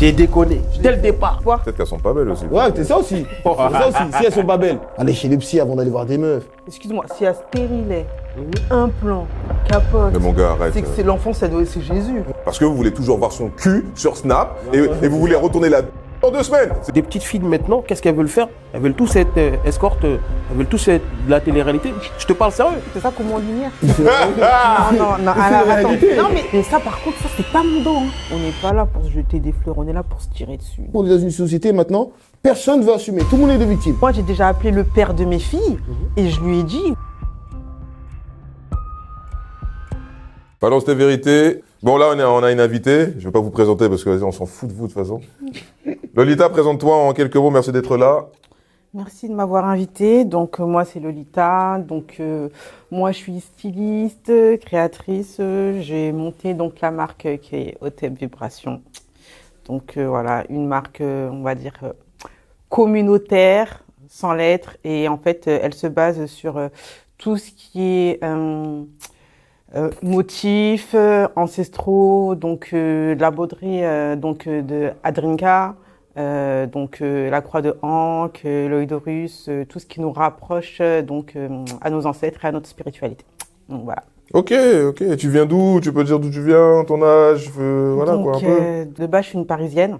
J'ai déconné dès le départ. Peut-être qu'elles sont pas belles aussi. Ouais, c'est ça aussi. C'est ça aussi. Si elles sont pas belles, allez chez le psy avant d'aller voir des meufs. Excuse-moi, s'il y a stérilet, implant, capote, Mais mon gars, arrête. c'est que c'est l'enfant, c'est Jésus. Parce que vous voulez toujours voir son cul sur Snap et vous voulez retourner là dans 2 semaines. Des petites filles de maintenant, qu'est-ce qu'elles veulent faire? Elles veulent tous être escortes, elles veulent tous être de la télé-réalité. Je te parle sérieux. C'est ça qu'on met en lumière. Non, attends. Non, mais ça, par contre, ça, c'est pas mon dos. Hein. On n'est pas là pour se jeter des fleurs, on est là pour se tirer dessus. On est dans une société maintenant, personne ne veut assumer. Tout le monde est des victimes. Moi, j'ai déjà appelé le père de mes filles et je lui ai dit. Balance tes vérités. Bon, là, on a une invitée. Je vais pas vous présenter parce que on s'en fout de vous de toute façon. Lolita, présente-toi en quelques mots. Merci d'être là. Merci de m'avoir invitée. Donc, moi, c'est Lolita. Donc, moi, je suis styliste, créatrice. J'ai monté donc la marque qui est Hotep Vibration. Donc, voilà, une marque, on va dire, communautaire, sans lettres. Et en fait, elle se base sur tout ce qui est motifs ancestraux, donc la broderie donc de Adrinka, donc la croix de Ankh, l'œil d'Horus, tout ce qui nous rapproche donc à nos ancêtres et à notre spiritualité. Donc voilà. Ok. Tu viens d'où? Tu peux dire d'où tu viens, ton âge, voilà donc, quoi, un peu. De base, je suis une Parisienne.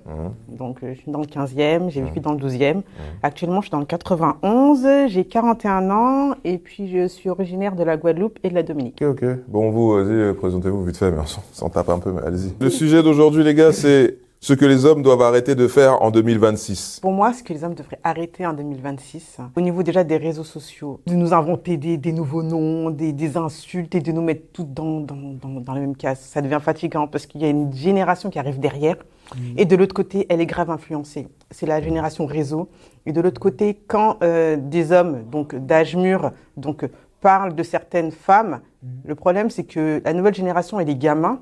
Donc, je suis dans le 15e, j'ai vécu dans le 12e. Actuellement, je suis dans le 91, j'ai 41 ans et puis je suis originaire de la Guadeloupe et de la Dominique. Ok. Bon, vous, vas-y, présentez-vous vite fait, mais on s'en tape un peu, mais allez-y. Le sujet d'aujourd'hui, les gars, c'est ce que les hommes doivent arrêter de faire en 2026. Pour moi, ce que les hommes devraient arrêter en 2026, au niveau déjà des réseaux sociaux, de nous inventer des nouveaux noms, des insultes et de nous mettre toutes dans la même case. Ça devient fatigant parce qu'il y a une génération qui arrive derrière et de l'autre côté, elle est grave influencée. C'est la génération réseau. Et de l'autre côté, quand des hommes donc d'âge mûr donc parlent de certaines femmes, le problème c'est que la nouvelle génération et les gamins,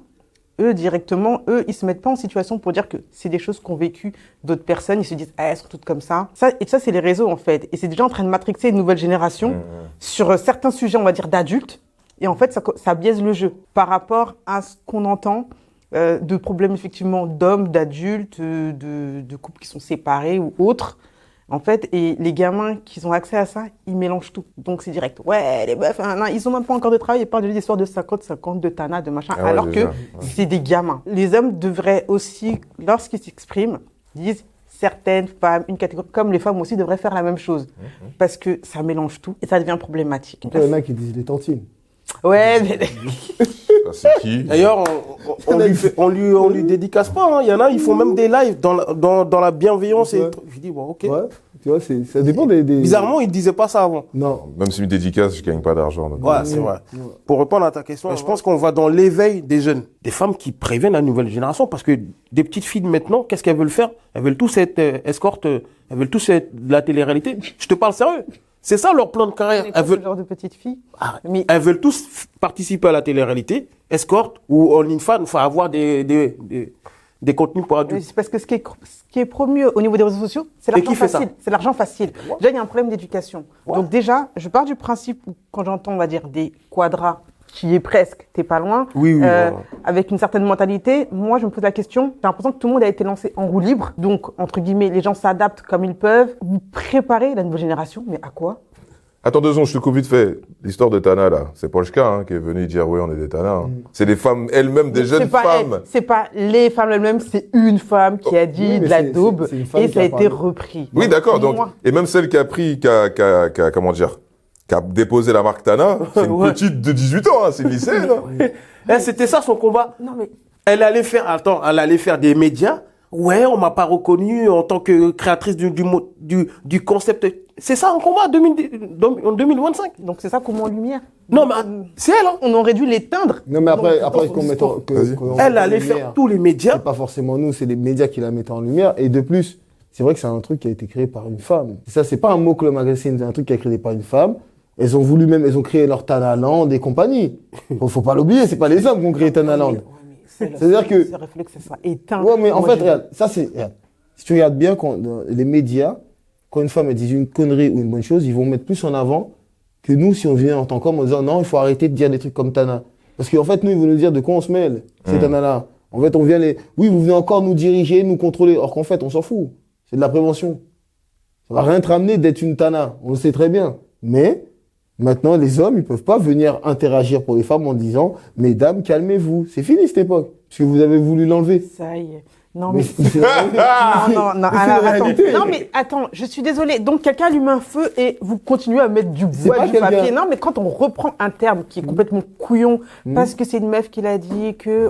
eux, directement, ils se mettent pas en situation pour dire que c'est des choses qu'ont vécu d'autres personnes. Ils se disent, elles sont toutes comme ça. Ça, c'est les réseaux, en fait. Et c'est déjà en train de matrixer une nouvelle génération sur certains sujets, on va dire, d'adultes. Et en fait, ça biaise le jeu par rapport à ce qu'on entend de problèmes, effectivement, d'hommes, d'adultes, de couples qui sont séparés ou autres. En fait, et les gamins qui ont accès à ça, ils mélangent tout. Donc, c'est direct. Ouais, les meufs, ils ont même pas encore de travail. Ils parlent de l'histoire de 50-50, de Tana, de machin, alors que c'est des gamins. Les hommes devraient aussi, lorsqu'ils s'expriment, disent certaines femmes, une catégorie, comme les femmes aussi devraient faire la même chose. Parce que ça mélange tout et ça devient problématique. Il y en a qui disent les tantines. Ouais, mais... Ça, c'est qui? D'ailleurs, on lui dédicace pas. Hein. Il y en a, ils font même des lives dans la bienveillance. Et je dis, bon, ok. Ouais, tu vois, ça dépend des... Bizarrement, ils disaient pas ça avant. Non. Même si une dédicace, je gagne pas d'argent. Donc. Ouais, c'est vrai. Pour répondre à ta question, je pense qu'on va dans l'éveil des jeunes. Des femmes qui préviennent la nouvelle génération parce que des petites filles de maintenant, qu'est-ce qu'elles veulent faire? Elles veulent tous être escortes, elles veulent tous être de la télé-réalité. Je te parle sérieux. C'est ça leur plan de carrière. Elles veulent... ce genre de petites filles. Elles veulent tous participer à la télé-réalité, escorte ou OnlyFans, enfin avoir des contenus pour adultes. C'est parce que ce qui est promu au niveau des réseaux sociaux, c'est l'argent facile. C'est l'argent facile. Déjà, il y a un problème d'éducation. Donc déjà, je pars du principe où quand j'entends, on va dire, des quadras qui est presque, t'es pas loin, avec une certaine mentalité, moi je me pose la question, j'ai l'impression que tout le monde a été lancé en roue libre, donc entre guillemets, les gens s'adaptent comme ils peuvent. Vous préparez la nouvelle génération, mais à quoi? Attends 2 secondes, je te coupe vite fait. L'histoire de Tana, là, c'est Polchka qui est venu dire, oui, on est des Tana. C'est des femmes elles-mêmes, des jeunes femmes. C'est pas les femmes elles-mêmes, c'est une femme qui a dit de la daube et ça a été repris. Oui, d'accord, donc, et même celle qui a pris, qui a déposé la marque Tana, c'est une petite de 18 ans, hein, c'est une lycéenne. C'était ça son combat. Non, mais... Elle allait faire des médias. Ouais, on m'a pas reconnu en tant que créatrice du concept. C'est ça un combat en 2025. Donc c'est ça qu'on met en lumière. Non, mais c'est elle. Hein. On aurait dû l'éteindre. Non, mais après qu'on mette en elle allait faire tous les médias. C'est pas forcément nous, c'est les médias qui la mettent en lumière. Et de plus, c'est vrai que c'est un truc qui a été créé par une femme. Ça, c'est pas un mot que le magazine, c'est un truc qui a été créé par une femme. Elles ont créé leur Tanaland et compagnie. Faut pas l'oublier, c'est pas les hommes qui ont créé Tanaland. C'est-à-dire que... C'est réflexe que ça soit éteint. Ouais, mais en fait, regarde, regarde. Si tu regardes bien, les médias, quand une femme elle dit une connerie ou une bonne chose, ils vont mettre plus en avant que nous, si on vient en tant qu'homme en disant non, il faut arrêter de dire des trucs comme Tana. Parce qu'en fait, nous, ils vont nous dire de quoi on se mêle, ces Tana-là. En fait, on vient oui, vous venez encore nous diriger, nous contrôler. Or qu'en fait, on s'en fout. C'est de la prévention. Ça va rien te ramener d'être une tana. On le sait très bien. Mais, maintenant, les hommes, ils peuvent pas venir interagir pour les femmes en disant, mesdames, calmez-vous. C'est fini cette époque. Parce que vous avez voulu l'enlever. Ça y est. Non, mais non, non, mais attends, je suis désolée. Donc, quelqu'un allume un feu et vous continuez à mettre du bois, du papier. Non, mais quand on reprend un terme qui est complètement couillon, parce que c'est une meuf qui l'a dit, que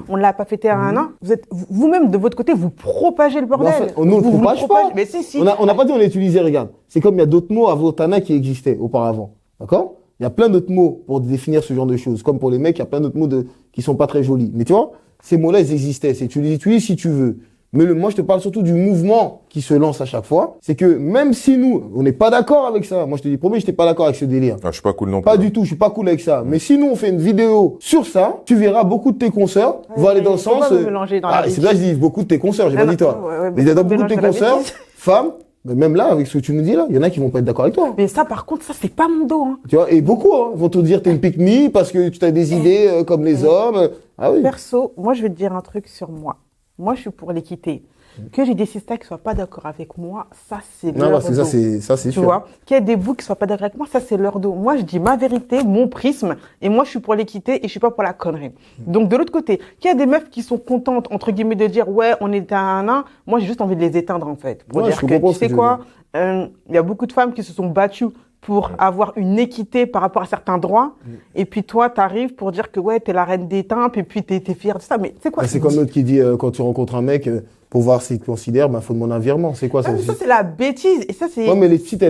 on l'a pas fêté à un an, vous êtes, vous-même, de votre côté, vous propagez le bordel. En fait, nous, on ne propage pas. Mais si. On n'a pas dit on l'utilisait, regarde. C'est comme il y a d'autres mots avant Tana qui existaient auparavant. D'accord? Il y a plein d'autres mots pour définir ce genre de choses. Comme pour les mecs, il y a plein d'autres mots qui sont pas très jolis. Mais tu vois, ces mots-là, ils existaient. Tu les utilises si tu veux. Mais moi, je te parle surtout du mouvement qui se lance à chaque fois. C'est que même si nous, on n'est pas d'accord avec ça. Moi, je te dis, premier, je n'étais pas d'accord avec ce délire. Ah, je suis pas cool non plus. Pas du tout, je suis pas cool avec ça. Mais si nous, on fait une vidéo sur ça, tu verras beaucoup de tes consoeurs vont aller dans le sens... c'est là que je dis beaucoup de tes consoeurs, j'ai pas dit toi. Mais il y a beaucoup de tes consoeurs, femmes, mais même là, avec ce que tu nous dis là, il y en a qui vont pas être d'accord avec toi. Mais ça, par contre, ça, c'est pas mon dos. Hein. Tu vois, et beaucoup vont te dire t'es une pique-me parce que tu as des idées comme les hommes. Ah oui. Perso, moi, je vais te dire un truc sur moi. Moi, je suis pour l'équité. Que j'ai des sisters qui soient pas d'accord avec moi, ça, c'est leur dos. Non, parce que ça, c'est sûr. Tu vois, qu'il y ait des bouts qui soient pas d'accord avec moi, ça, c'est leur dos. Moi, je dis ma vérité, mon prisme, et moi, je suis pour l'équité et je suis pas pour la connerie. Donc, de l'autre côté, qu'il y a des meufs qui sont contentes, entre guillemets, de dire, ouais, on est un, moi, j'ai juste envie de les éteindre, en fait. Pour dire que, tu sais quoi, il y a beaucoup de femmes qui se sont battues pour avoir une équité par rapport à certains droits. Et puis toi, t'arrives pour dire que ouais, t'es la reine des tempes et puis t'es fière de ça. Mais c'est quoi? C'est comme l'autre qui dit, quand tu rencontres un mec, pour voir s'il te considère, faut demander un virement. C'est quoi ça? Ça, c'est la bêtise. Et ça, c'est... Ouais, mais les petites,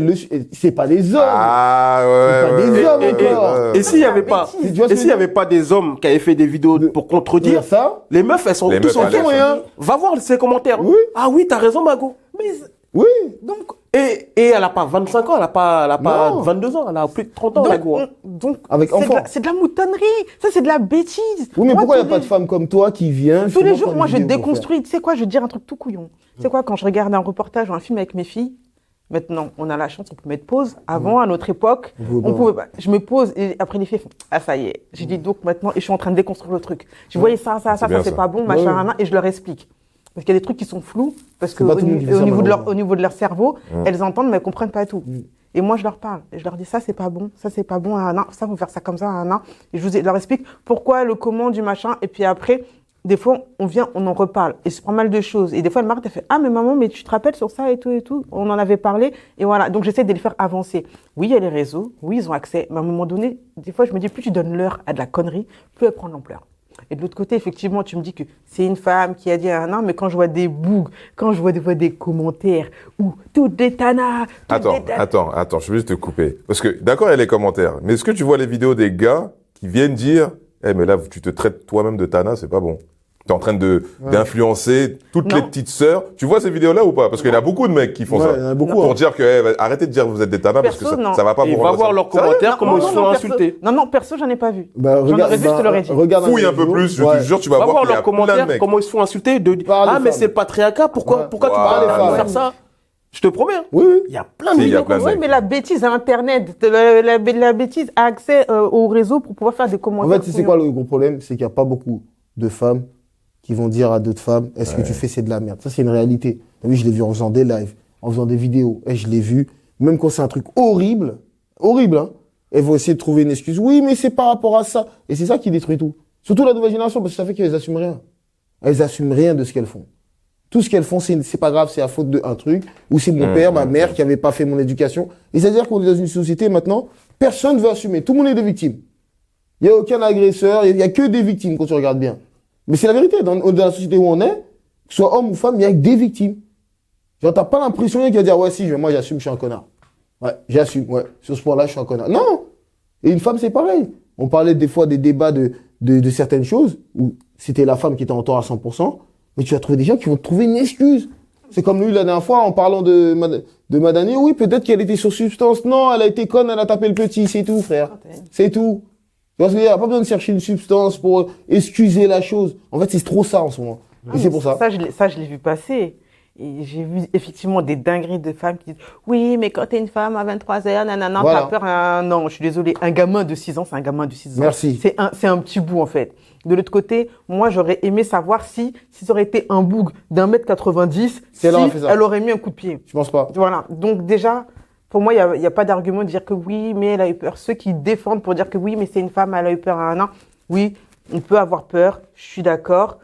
c'est pas des hommes. Ah, ouais. C'est pas des hommes encore. Et s'il y avait pas des hommes qui avaient fait des vidéos pour contredire ça, les meufs, elles sont tous en fond, hein. Va voir ces commentaires. Oui. Ah oui, t'as raison, Mago. Mais oui. Donc, et elle a pas 25 ans, elle a pas 22 ans, elle a plus de 30 ans, Mago. Donc, avec enfant. C'est de la moutonnerie. Ça, c'est de la bêtise. Oui, mais pourquoi il n'y a pas de femme comme toi qui vient tous les jours, moi, je déconstruis. Tu sais quoi, je vais te dire un truc tout couillon. Tu sais quoi, quand je regarde un reportage ou un film avec mes filles, maintenant, on a la chance, on peut mettre pause. Avant, à notre époque, on pouvait pas. Je me pose et après les filles font, ah, ça y est. J'ai dit donc maintenant, et je suis en train de déconstruire le truc. Je voyais ça, c'est pas bon, machin, et je leur explique. Parce qu'il y a des trucs qui sont flous, parce qu'au niveau de leur cerveau, elles entendent, mais elles comprennent pas tout. Et moi, je leur parle. Et je leur dis, ça, c'est pas bon, ça, faut faire ça comme ça, Et je leur explique pourquoi, le comment du machin. Et puis après, des fois, on en reparle. Et c'est pas mal de choses. Et des fois, elle m'arrête, elle fait, ah, mais maman, mais tu te rappelles sur ça et tout. On en avait parlé. Et voilà. Donc, j'essaie de les faire avancer. Oui, il y a les réseaux. Oui, ils ont accès. Mais à un moment donné, des fois, je me dis, plus tu donnes l'heure à de la connerie, plus elle prend de l'ampleur. Et de l'autre côté, effectivement, tu me dis que c'est une femme qui a dit un an, mais quand je vois des bougs, quand je vois des commentaires où toutes des tanas... Attends, je vais juste te couper. Parce que, d'accord, il y a les commentaires, mais est-ce que tu vois les vidéos des gars qui viennent dire « Eh, mais là, tu te traites toi-même de tana, c'est pas bon ». T'es en train d'influencer toutes les petites sœurs. Tu vois ces vidéos-là ou pas? Parce qu'il y en a beaucoup de mecs qui font ça. Il y en a beaucoup. Pour dire que, arrêtez de dire que vous êtes des tanas parce que ça va pas vous rendre. Et va voir leurs commentaires, comment ils se font insulter. Non, perso, j'en ai pas vu. J'en aurais vu, je te l'aurais dit. Fouille un peu plus, je te jure, tu vas voir leurs commentaires, comment ils se font insulter. Ah, mais c'est le patriarcat, pourquoi tu parles de faire ça? Je te promets. Oui. Il y a plein de vidéos. Oui, mais la bêtise à Internet, la bêtise a accès au réseau pour pouvoir faire des commentaires. En fait, c'est quoi le gros problème? C'est qu'il n'y a pas beaucoup de femmes qui vont dire à d'autres femmes, est-ce que tu fais, c'est de la merde. Ça, c'est une réalité. T'as vu, je l'ai vu en faisant des lives, en faisant des vidéos. Et je l'ai vu, même quand c'est un truc horrible, hein. Elles vont essayer de trouver une excuse. Oui, mais c'est par rapport à ça. Et c'est ça qui détruit tout. Surtout la nouvelle génération, parce que ça fait qu'elles assument rien. Elles assument rien de ce qu'elles font. Tout ce qu'elles font, c'est pas grave, c'est à faute d'un truc, ou c'est mon père, ma mère qui avait pas fait mon éducation. Et c'est-à-dire qu'on est dans une société maintenant, personne ne veut assumer. Tout le monde est des victimes. Il y a aucun agresseur, il y a que des victimes quand tu regardes bien. Mais c'est la vérité, dans la société où on est, que ce soit homme ou femme, il y a que des victimes. Genre, t'as pas l'impression qu'il va dire, ouais, si, moi, j'assume, je suis un connard. Ouais, j'assume, ouais. Sur ce point-là, je suis un connard. Non! Et une femme, c'est pareil. On parlait des fois des débats de certaines choses, où c'était la femme qui était en tort à 100%, mais tu vas trouver des gens qui vont te trouver une excuse. C'est comme lui, la dernière fois, en parlant de Madani, oui, peut-être qu'elle était sur substance. Non, elle a été conne, elle a tapé le petit, c'est tout, frère. C'est tout. Parce qu'il n'y a pas besoin de chercher une substance pour excuser la chose. En fait, c'est trop ça en ce moment. Et c'est pour ça. Ça, je l'ai vu passer. Et j'ai vu effectivement des dingueries de femmes qui disent oui, mais quand t'es une femme à 23h, nanana, Voilà. t'as peur. Non, je suis désolée. Un gamin de 6 ans, c'est un gamin de 6 ans. Merci. C'est un petit bout en fait. De l'autre côté, moi j'aurais aimé savoir si ça aurait été un boug d'1m90, Si elle aurait fait ça. elle aurait mis un coup de pied. Je pense pas. Voilà. Donc déjà, pour moi, il y a pas d'argument de dire que oui, mais elle a eu peur. Ceux qui défendent pour dire que oui, mais c'est une femme, elle a eu peur à un an. Oui, on peut avoir peur, je suis d'accord.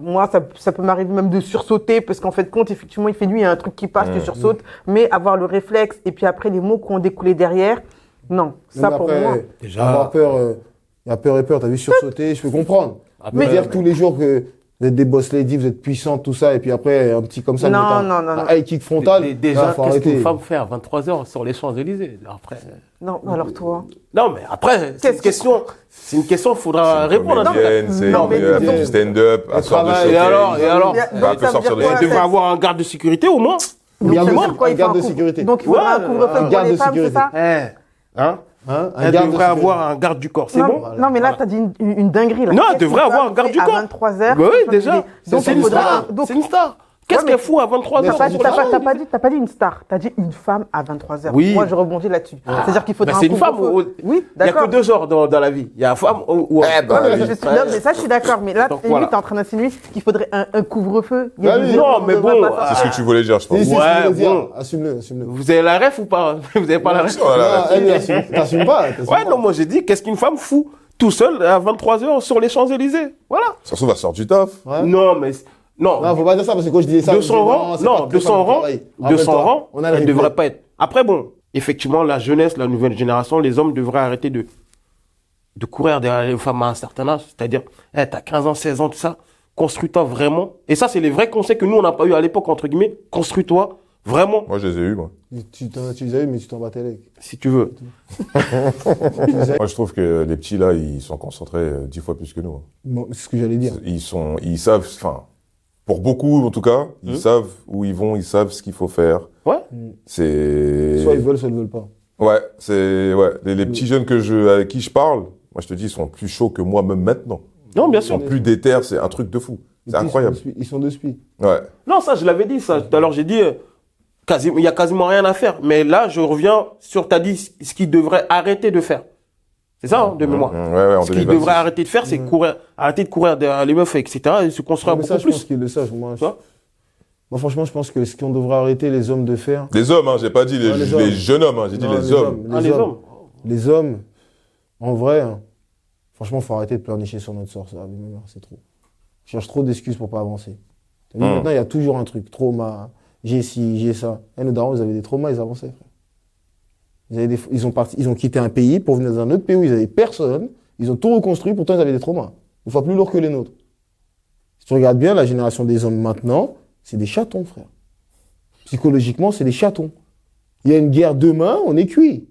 Moi, ça peut m'arriver même de sursauter parce qu'en fait, compte, effectivement, il fait nuit, il y a un truc qui passe, tu sursautes. Mais avoir le réflexe et puis après les mots qui ont découlé derrière, non. Ça, Même pour après, moi. Déjà- avoir peur, il y a peur et peur. T'as vu sursauter, je peux comprendre. Mais dire tous les jours que vous êtes des boss ladies, vous êtes puissantes, tout ça, et puis après, un petit comme ça, Non, vous mettez non, un non. high kick frontal. Déjà, là, faut qu'est-ce qu'une arrêter. femme fait à 23h sur les Champs-Élysées? Après. Non, alors toi. Non, mais après, c'est une question, il faudra C'est une répondre. comédienne, c'est non, mais elle fait du stand-up, elle sort de travaille. showcase. Et alors Il y a- Elle donc, peut ça veut sortir dire de quoi, Elle showcase. devrait avoir un garde de sécurité au moins. Donc, ça veut dire quoi, un il faut garde de couvre- sécurité. Donc il faudra Ouais, un couvre-feu un pour garde les de femmes, c'est sécurité. ça? Hein Hein, un Elle garde de devrait sécurité. avoir un garde du corps, c'est non, bon? non, mais là, t'as dit une dinguerie. Là. Non, elle Qu'est-ce devrait qu'une avoir femme un garde fait du corps. À 23h. Bah oui, déjà. Donc, C'est il une faudra- star. donc- C'est une star. Qu'est-ce Ouais, qu'elle mais- fout à 23h? Mais T'as pas dit une star, t'as dit une femme à 23h. Oui. Moi, je rebondis là-dessus. C'est-à-dire qu'il faudra Bah, un c'est une femme. couvre-feu. Oui, Il n'y a d'accord. que deux genres dans la vie. Il y a la femme ou. Eh ben, Non, mais, oui. non, mais ça, je suis d'accord. Mais là, Donc, limite, voilà. t'es en train d'insinuer qu'il faudrait un couvre-feu. Il y a Bah des oui. jours où Non, on mais devrait bon, pas C'est faire ce que tu voulais dire, je pense. Si, si, Ouais, si, veux dire. bon. Assume-le, assume-le. Vous avez la ref ou pas? Vous n'avez pas la ref? Oh là là. Non, elle, t'assumes pas. t'assumes Ouais, pas. non, moi j'ai dit, qu'est-ce qu'une femme fout tout seul à 23h sur les Champs-Élysées? Voilà. Ça se trouve, elle sort du taf. Ouais. Non, mais. Non. Non, faut pas dire ça parce que quand je disais ça, De je disais, son rang, c'est non, pas de très son femme, rang, pareil. de son Rappelle-toi, rang, on a le elle replay. devrait pas être. Après, bon, effectivement, la jeunesse, la nouvelle génération, les hommes devraient arrêter de courir derrière les femmes à un certain âge. C'est-à-dire, t'as 15 ans, 16 ans, tout ça. Construis-toi vraiment. Et ça, c'est les vrais conseils que nous, on n'a pas eu à l'époque, entre guillemets. Construis-toi vraiment, Moi, je les ai eus, moi. Tu les as eu, mais tu t'en battais les. si tu veux. Moi, je trouve que les petits, là, ils sont concentrés 10 fois plus que nous. hein. Bon, c'est ce que j'allais dire. Ils savent, enfin, pour beaucoup, en tout cas, ils savent où ils vont, ils savent ce qu'il faut faire. Ouais. C'est... Soit ils veulent, soit ils veulent pas. Ouais, les petits jeunes avec qui je parle, moi, je te dis, ils sont plus chauds que moi, même maintenant. Non, bien Ils sont sûr. plus déter, c'est un truc de fou. C'est incroyable. Ils sont de spi. Ouais. Non, ça, je l'avais dit, ça. Tout à l'heure, j'ai dit, il y a quasiment rien à faire. Mais là, je reviens sur, t'as dit, ce qu'ils devraient arrêter de faire. C'est ça, hein, de mémoire. Ouais, en Ce qu'ils 2026. devraient arrêter de faire, c'est arrêter de courir derrière les meufs, etc. et se construire Mais ça, beaucoup je pense plus. qu'ils le savent. Moi, Tu vois franchement, je pense que ce qu'on devrait arrêter les hommes de faire. Les hommes, hein, j'ai pas dit Ouais, les hommes. les jeunes hommes, hein, j'ai dit Non, les hommes. Ah, les hommes. Les hommes, en vrai, hein, franchement, faut arrêter de pleurnicher sur notre sort. Ça, c'est trop. Je cherche trop d'excuses pour pas avancer. T'as vu, maintenant, il y a toujours un truc. Trauma, j'ai ci, j'ai ça. Et nos darons, ils avaient des traumas, ils avançaient, frère. Ils ont quitté un pays pour venir dans un autre pays où ils avaient personne. Ils ont tout reconstruit, pourtant ils avaient des traumas. Une fois plus lourds que les nôtres. Si tu regardes bien, la génération des hommes maintenant, c'est des chatons, frère. Psychologiquement, c'est des chatons. Il y a une guerre demain, on est cuit.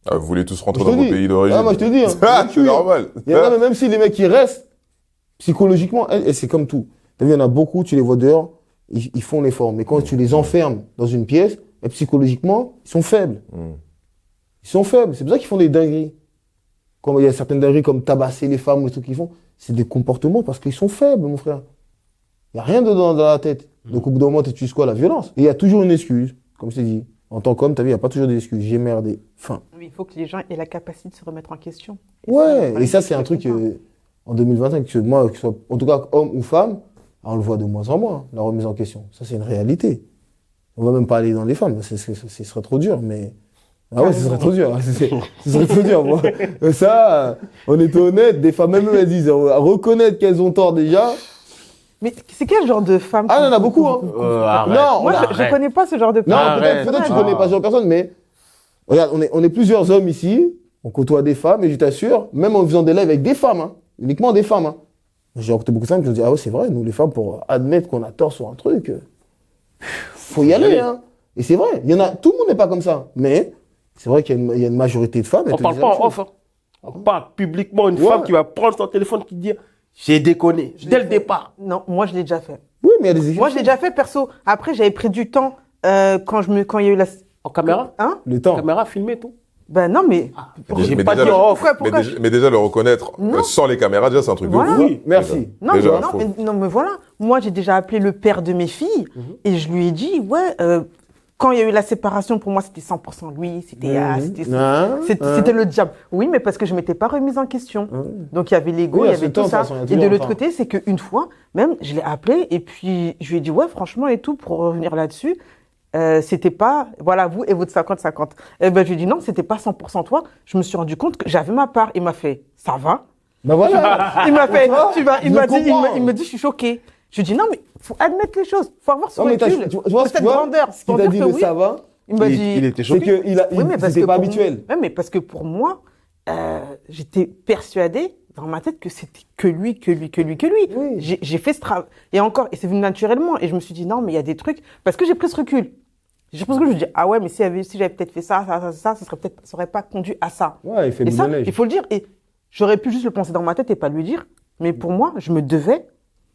Ah, vous voulez tous rentrer Je te dans vos dis. pays d'origine. Ah, moi, je te dis, hein. Ah, c'est normal. Non, mais même si les mecs, ils restent, psychologiquement, et c'est comme tout. T'as vu, il y en a beaucoup, tu les vois dehors, ils font l'effort. Mais quand tu les enfermes dans une pièce, et psychologiquement, ils sont faibles. Ils sont faibles. C'est pour ça qu'ils font des dingueries. Comme il y a certaines dingueries comme tabasser les femmes ou les trucs qu'ils font, c'est des comportements parce qu'ils sont faibles, mon frère. Il n'y a rien dedans dans la tête. Donc au bout d'un moment, tu utilises quoi? La violence. Et il y a toujours une excuse, comme je t'ai dit. En tant qu'homme, t'as vu, il n'y a pas toujours des excuses. J'ai merdé. Fin. Oui, il faut que les gens aient la capacité de se remettre en question. Ouais, et ça, je c'est un comprends. truc, en 2025, que moi, que ce soit, en tout cas, homme ou femme, on le voit de moins en moins, la remise en question. Ça, c'est une réalité. On va même pas aller dans les femmes, ce serait trop dur, mais... Ah ouais, ce serait trop dur, ce serait trop dur, moi. Ça, on est honnête, des femmes, même elles disent, à reconnaître qu'elles ont tort déjà. Mais c'est quel genre de femme Ah, il y en a beaucoup, hein. Arrête. Non, Moi, je Arrête. connais pas ce genre de Non, femme. Arrête. peut-être tu connais pas ce genre de personne, mais regarde, on est plusieurs hommes ici, on côtoie des femmes, et je t'assure, même en faisant des lives avec des femmes, hein, uniquement des femmes. Hein. J'ai rencontré beaucoup de femmes qui ont dit, ah ouais, c'est vrai, nous les femmes, pour admettre qu'on a tort sur un truc, faut y aller. Hein. Et c'est vrai, il y en a, tout le monde n'est pas comme ça, mais c'est vrai qu'il y a une majorité de femmes. elles On te parle disent pas la en même off. chose. Hein. On parle publiquement une Ouais. femme qui va prendre son téléphone qui dit j'ai déconné dès le départ. Non, moi, je l'ai déjà fait. Oui, mais il y a des exceptions. Moi, je l'ai déjà fait perso. Après, j'avais pris du temps quand il y a eu la... En caméra, Hein? Le temps. caméra filmée tout. Ben non, mais. J'ai Mais pas déjà, dit en off. Mais déjà le reconnaître Non. sans les caméras, déjà c'est un truc de Voilà. fou. Oui, merci. Non, Déjà, mais, non, faut- mais, non, mais voilà. Moi, j'ai déjà appelé le père de mes filles et je lui ai dit, ouais, quand il y a eu la séparation, pour moi, c'était 100% lui, c'était c'était le diable. Oui, mais parce que je ne m'étais pas remise en question. Donc, il y avait l'ego, Oui, il y à ce avait temps, tout de ça. toute façon, il y a Et toujours de un l'autre temps. côté, c'est qu'une fois, même, je l'ai appelé et puis je lui ai dit, ouais, franchement, et tout, pour revenir là-dessus, c'était pas, voilà, vous et votre 50-50. Eh ben, je lui ai dit, non, c'était pas 100% toi. Je me suis rendu compte que j'avais ma part. Il m'a fait, ça va. Ben voilà. Il m'a fait, Tu vois, il je m'a dit, comprends. il me dit, je suis choqué. Je lui dis, non, mais faut admettre les choses. Faut avoir son Non, mais recul. tu vois, cette grandeur. ce Pour qu'il t'a dire dit, que le oui. ça va, Il m'a dit, Il était c'est choqué. qu'il mais parce c'était que pas pour habituel. moi- mais parce que pour moi, j'étais persuadée dans ma tête que c'était que lui. Oui. J'ai fait ce travail. Et encore, et c'est venu naturellement. Et je me suis dit, non, mais il y a des trucs. Parce que j'ai pris ce recul. Je me dis, ah ouais, mais si j'avais peut-être fait ça ça aurait pas conduit à ça. Ouais, il fait Et le ça, neige. il faut le dire. Et j'aurais pu juste le penser dans ma tête et pas lui dire. Mais pour moi, je me devais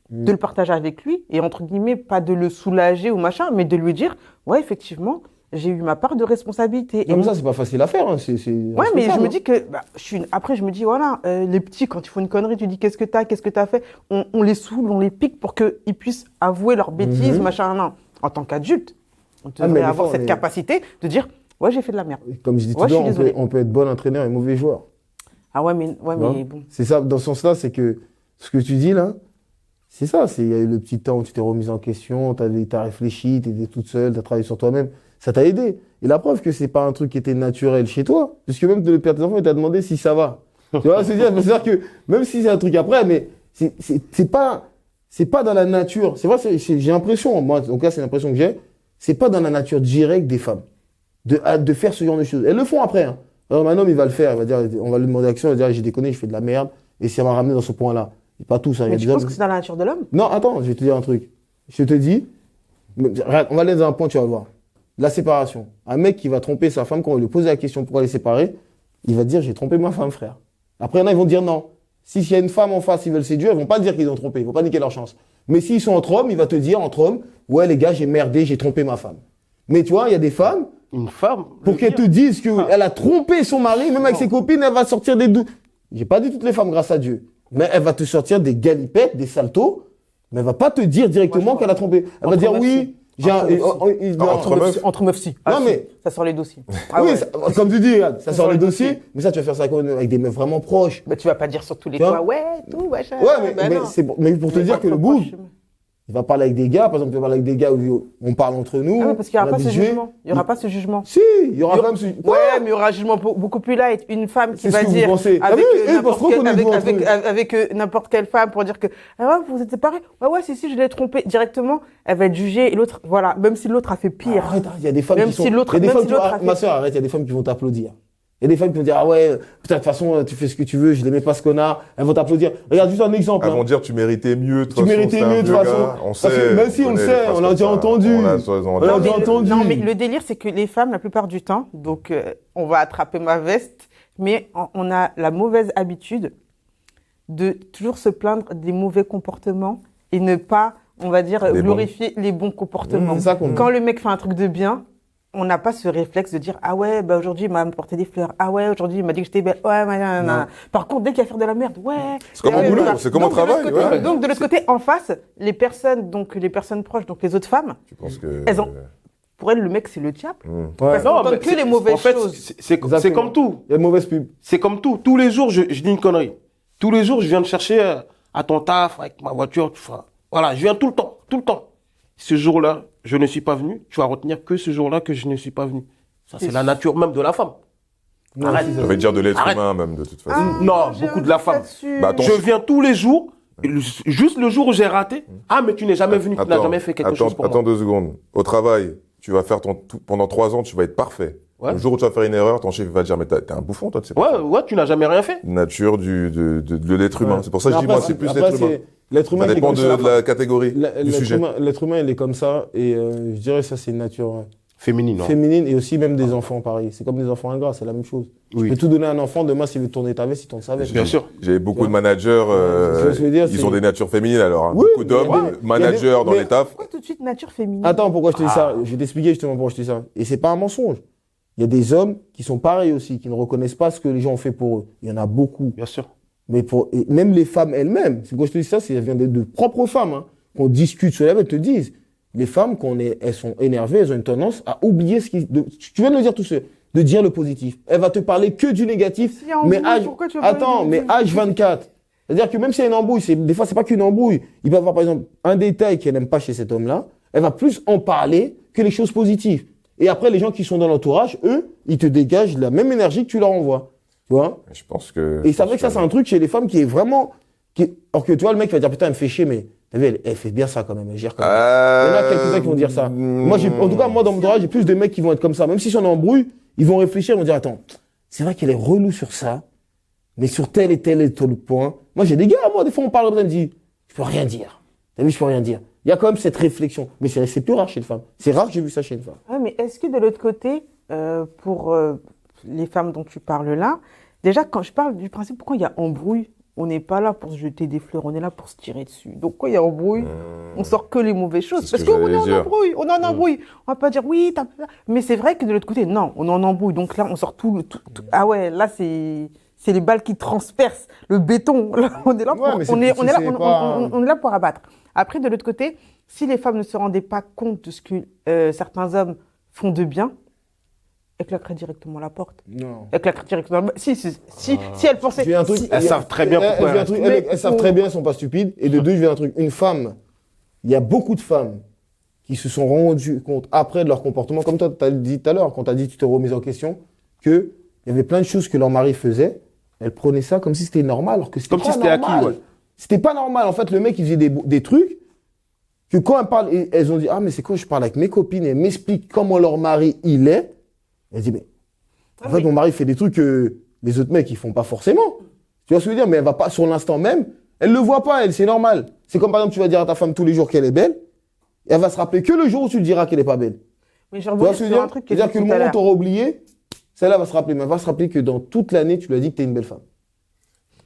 de le partager avec lui. Et entre guillemets, pas de le soulager ou machin, mais de lui dire, ouais, effectivement, j'ai eu ma part de responsabilité. Non, mais ça, c'est pas facile à faire. Hein. C'est Ouais, mais je responsable, me hein. dis que, après, je me dis, voilà, les petits, quand ils font une connerie, tu dis, qu'est-ce que t'as fait? On les saoule, on les pique pour qu'ils puissent avouer leurs bêtises, machin, non. En tant qu'adulte, on Ah, mais devrait des avoir fois, cette on est- capacité de dire, ouais, j'ai fait de la merde. Comme je dis Ouais, je toujours, suis désolée. on peut être bon entraîneur et mauvais joueur. Ah ouais, Tu vois. mais bon. C'est ça, dans ce sens-là, c'est que ce que tu dis là, c'est ça. Il y a eu le petit temps où tu t'es remise en question, t'as réfléchi, t'étais toute seule, t'as travaillé sur toi-même. Ça t'a aidé. Et la preuve que c'est pas un truc qui était naturel chez toi, puisque même le père de tes enfants, il t'a demandé si ça va. Tu vois, c'est-à-dire que même si c'est un truc après, mais c'est pas dans la nature. C'est vrai, j'ai l'impression, moi, en tout cas, c'est l'impression que j'ai, c'est pas dans la nature directe des femmes de faire ce genre de choses. Elles le font après. Hein. Alors, un homme, il va le faire, il va dire, on va lui demander action, il va dire, j'ai déconné, je fais de la merde, et ça m'a ramené dans ce point-là. Et pas tout ça. Il y Mais a tu des penses hommes- que c'est dans la nature de l'homme? Non, attends, je vais te dire un truc. Je te dis, regarde, on va aller dans un point, tu vas voir. La séparation. Un mec qui va tromper sa femme, quand on lui pose la question pourquoi elle est séparée, il va dire, j'ai trompé ma femme, frère. Après, il y en a, ils vont dire non. S'il y a une femme en face, ils veulent séduire, ils vont pas dire qu'ils ont trompé, ils vont pas niquer leur chance. Mais s'ils sont entre hommes, il va te dire, entre hommes, ouais, les gars, j'ai merdé, j'ai trompé ma femme. Mais tu vois, il y a des femmes, Une femme. pour qu'elles te disent qu'elle a trompé son mari, même avec ses copines, elle va sortir des doutes. J'ai pas dit toutes les femmes, grâce à Dieu. Mais elle va te sortir des galipettes, des saltos, mais elle va pas te dire directement qu'elle a trompé. Elle va Entre dire meufs, oui, j'ai un. Entre meufs. Entre meufs, si. Non, si. mais- Ça sort les dossiers. Ah Oui, ouais. comme tu dis, regarde, ça sort sort les les dossiers, mais ça, tu vas faire ça avec des meufs vraiment proches. Bah, tu vas pas dire sur tous les Tu vois toits, ouais, tout, machin. Ouais, Bah non. mais pour te Mais dire pas que le trop bout, proche. il va parler avec des gars, par exemple, il va parler avec des gars où on parle entre nous. Ah ouais, parce qu'il n'y on aura a pas des ce jeux. jugement. Il n'y aura pas ce jugement. Si, il y aura quand même ce. Ouais, mais il y aura un jugement beaucoup plus light. Une femme qui C'est ce va que vous dire pensez. Ah avec oui, parce qu'on connaît le truc. n'importe quelle femme pour dire que ah ouais, vous êtes séparés. Ouais, si, je l'ai trompée. Directement, elle va être jugée et l'autre, voilà, même si l'autre a fait pire. Arrête, il y a des femmes Même qui sont. si l'autre- il y a des même femmes si qui l'autre vont- a fait- Ma soeur, arrête, il y a des femmes qui vont t'applaudir. Il y a des femmes qui vont dire, ah ouais, putain, de toute façon, tu fais ce que tu veux, je l'aimais pas ce connard. Elles vont t'applaudir. Regarde juste un exemple. Elles hein. vont dire tu méritais mieux, de toute Tu façon, méritais c'est un mieux, de toute vieux façon. gars. On Parce que sait. même si on le connaît sait, les phrases on l'a comme déjà ça. entendu. On l'a On l'a déjà entendu. Non, mais le délire, c'est que les femmes, la plupart du temps, donc on va attraper ma veste, mais on a la mauvaise habitude de toujours se plaindre des mauvais comportements et ne pas, on va dire, Les glorifier les bons comportements. C'est ça qu'on- Quand le mec fait un truc de bien, on n'a pas ce réflexe de dire ah ouais, bah aujourd'hui il m'a apporté des fleurs, ah ouais, aujourd'hui il m'a dit que j'étais belle, ouais, nanana. Par contre, dès qu'il y a à faire de la merde, ouais. C'est comme au ouais, boulot, voilà. c'est comme au Donc, de l'autre travail, côté- ouais. Donc de l'autre côté, en face, les personnes proches, donc les autres femmes, Tu penses que. elles ont- pour elles, le mec c'est le diable. Ouais. Parce qu'on entend mais que c'est- les mauvaises en fait, choses. c'est Exactement. comme tout. Il y a de mauvaises pubs. C'est comme tout. Tous les jours, je dis une connerie. Tous les jours, je viens te chercher à ton taf avec ma voiture. Voilà, je viens tout le temps, tout le temps. Ce jour-là, je ne suis pas venu. Tu vas retenir que ce jour-là que je ne suis pas venu. Ça, c'est la nature même de la femme. Arrête. Ça veut dire de l'être Arrête. humain, même, de toute façon. Non, beaucoup de la femme. Bah, attends, Je viens tous les jours. Juste le jour où j'ai raté. Ah, mais tu n'es jamais venu, tu n'as Attends, jamais fait quelque chose pour attends moi. 2 secondes. Au travail, tu vas faire pendant 3 ans, tu vas être parfait. Ouais. Le jour où tu vas faire une erreur, ton chef va dire, mais t'es un bouffon, toi, tu sais pas. Ouais, tu n'as jamais rien fait. Nature de l'être humain. Ouais. C'est pour ça que je dis, Après, moi, c'est plus après, l'être humain. L'être humain Ça qui est dépend comme ça. de la catégorie, du L'être sujet. humain, il est comme ça, et je dirais ça, c'est une nature Féminine, non. féminine, et aussi même des enfants, pareil. C'est comme des enfants ingrats, c'est la même chose. Oui. Tu peux tout donner à un enfant, demain, s'il veut tourner ta veste, il tourne sa veste. Bien sûr. J'ai beaucoup de managers, c'est ce que je veux dire, ils c'est- ont des natures féminines, alors. Hein. Oui, Beaucoup d'hommes, mais il y a des- managers dans mais- les tafs. Pourquoi tout de suite nature féminine? Attends, pourquoi je te dis ça? Je vais t'expliquer justement pourquoi je te dis ça. Et c'est pas un mensonge. il y a des hommes qui sont pareils aussi, qui ne reconnaissent pas ce que les gens ont fait pour eux. Il y en a beaucoup. Bien sûr. Mais et même les femmes elles-mêmes, c'est quand je te dis ça, ça vient de propres femmes, hein, qu'on discute sur elles te disent. Les femmes, elles sont énervées, elles ont une tendance à oublier tu viens de le dire tout seul, de dire le positif. Elle va te parler que du négatif. Mais H24. C'est-à-dire que même si il y a une embrouille, des fois, c'est pas qu'une embrouille. Il va y avoir, par exemple, un détail qu'elle n'aime pas chez cet homme-là. Elle va plus en parler que les choses positives. Et après, les gens qui sont dans l'entourage, eux, ils te dégagent la même énergie que tu leur envoies. Tu vois? Je pense que. Et c'est vrai que ça, c'est un truc chez les femmes qui est vraiment, alors que tu vois, le mec va dire, putain, elle me fait chier, mais, t'as vu, elle fait bien ça quand même, elle gère quand même. Il y en a quelques-uns qui vont dire ça. Moi, en tout cas, moi, dans mon entourage, j'ai plus de mecs qui vont être comme ça. Même si sont en embrouille, ils vont réfléchir, ils vont dire, attends, c'est vrai qu'elle est relou sur ça, mais sur tel et tel point. Moi, j'ai des gars, moi, des fois, on parle, elle me dit, je peux rien dire. T'as vu, je peux rien dire. Il y a quand même cette réflexion. Mais c'est plus rare chez les femmes. C'est rare que j'ai vu ça chez une femme. Ouais, mais est-ce que de l'autre côté, pour les femmes dont tu parles là, déjà, quand je parle du principe, pourquoi il y a embrouille, on n'est pas là pour se jeter des fleurs, on est là pour se tirer dessus. Donc, quand il y a embrouille, on sort que les mauvaises choses. Parce qu'on est en embrouille, on est en embrouille. On va pas dire, oui, mais c'est vrai que de l'autre côté, non, on est en embrouille. Donc là, on sort tout. Ah ouais, là, c'est les balles qui transpercent le béton. Là, on est là on est là pour abattre. Après, de l'autre côté, si les femmes ne se rendaient pas compte de ce que certains hommes font de bien, elles claqueraient directement la porte. Non. Elles claqueraient directement. Si elles pensaient. Elles savent très bien pourquoi. Elles savent très bien, elles sont pas stupides. Et de deux, je viens un truc. Une femme, il y a beaucoup de femmes qui se sont rendues compte après de leur comportement, comme toi, tu as dit tout à l'heure, quand tu as dit tu t'es remise en question, qu'il y avait plein de choses que leur mari faisait. Elles prenaient ça comme si c'était normal, alors que c'était comme si c'était acquis, ouais. C'était pas normal. En fait, le mec, il faisait des trucs que quand elles parlent, elles ont dit, ah, mais c'est quoi, je parle avec mes copines et elles m'expliquent comment leur mari, il est. Elle dit, mais, en fait, mon mari fait des trucs que les autres mecs, ils font pas forcément. Tu vois ce que je veux dire? Mais elle va pas, sur l'instant même, elle le voit pas, elle, c'est normal. C'est comme par exemple, tu vas dire à ta femme tous les jours qu'elle est belle, et elle va se rappeler que le jour où tu lui diras qu'elle est pas belle. Mais tu vois ce que je veux dire? C'est-à-dire que le moment où t'auras oublié, celle-là va se rappeler, mais elle va se rappeler que dans toute l'année, tu lui as dit que t'es une belle femme.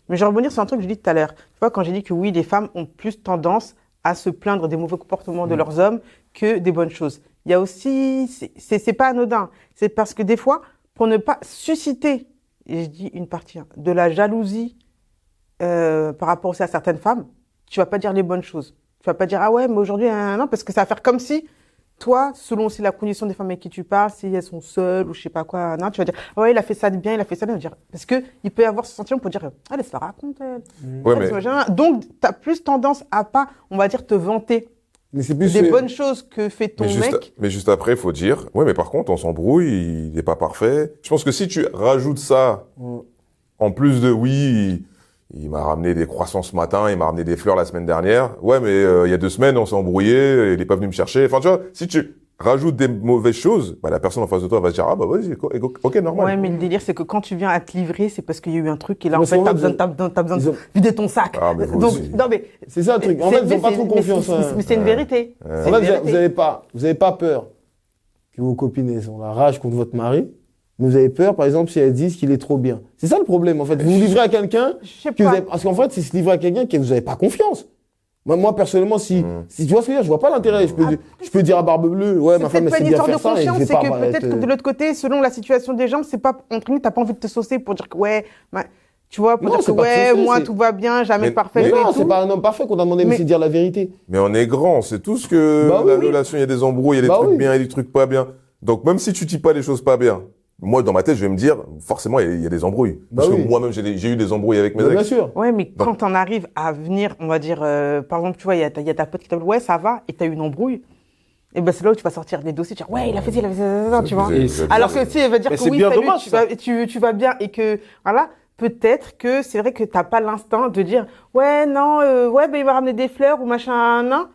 Mais je vais rebondir sur un truc que j'ai dit tout à l'heure. Tu vois, quand j'ai dit que oui, les femmes ont plus tendance à se plaindre des mauvais comportements de leurs hommes que des bonnes choses. Il y a aussi, c'est pas anodin. C'est parce que des fois, pour ne pas susciter, et je dis une partie, de la jalousie par rapport aussi à certaines femmes, tu vas pas dire les bonnes choses. Tu vas pas dire, ah ouais, mais aujourd'hui, non, parce que ça va faire comme si, toi, selon aussi la condition des femmes avec qui tu parles, si elles sont seules ou je sais pas quoi, non, tu vas dire, ah ouais, il a fait ça de bien, il a fait ça de bien. Parce que il peut y avoir ce sentiment pour dire, ah, laisse la raconte, elle. Ouais, Donc, tu as plus tendance à pas, on va dire, te vanter mais c'est plus des bonnes choses que fait ton mec. Mais juste après, il faut dire, ouais, mais par contre, on s'embrouille, il n'est pas parfait. Je pense que si tu rajoutes ça, en plus de, oui, il m'a ramené des croissants ce matin, il m'a ramené des fleurs la semaine dernière. Ouais, mais il y a 2 semaines, on s'est embrouillé, il est pas venu me chercher. Enfin, tu vois, si tu rajoutes des mauvaises choses, bah, la personne en face de toi va se dire, ah bah vas-y, ok, normal. Ouais, mais le délire, c'est que quand tu viens à te livrer, c'est parce qu'il y a eu un truc et là, en fait, t'as besoin de vider ton sac. Ah, mais donc, non, mais. C'est ça le truc. En fait, ils n'ont pas trop confiance. Mais c'est une vérité. En fait, vous avez pas peur que vos copines aient la rage contre votre mari. Mais vous avez peur, par exemple, si elles disent qu'il est trop bien. C'est ça le problème, en fait. Vous vous livrez à quelqu'un, parce qu'en fait, c'est se livrer à quelqu'un que vous n'avez pas confiance. Moi, personnellement, si tu vois ce que je veux dire, je vois pas l'intérêt. Je peux dire à Barbe Bleue, ouais, ma femme, elle sait bien faire ça. C'est que peut-être que de l'autre côté, selon la situation des gens, c'est pas, entre guillemets, t'as pas envie de te saucer pour dire que, ouais, tu vois, pour dire que, ouais, moi, tout va bien, jamais parfait. Mais non, c'est pas un homme parfait qu'on a demandé, mais c'est dire la vérité. Mais on est grand, c'est tout ce que la relation, il y a des embrouilles, il y a des trucs bien, il y a des trucs pas bien. Donc, même si tu dis pas les choses pas bien, moi, dans ma tête, je vais me dire, forcément, il y a des embrouilles. Parce que moi-même, j'ai eu des embrouilles avec mes ex. Bien sûr. Ouais, mais quand on arrive à venir, on va dire, par exemple, tu vois, il y a ta pote qui t'appelle, ouais, ça va, et t'as eu une embrouille. Et ben, c'est là où tu vas sortir les dossiers, dire, ouais, il a fait ça, tu vois. Alors que si elle va dire que oui, tu vas bien et que, voilà, peut-être que c'est vrai que t'as pas l'instinct de dire, ouais, non, ouais, ben, il m'a ramené des fleurs ou machin, non.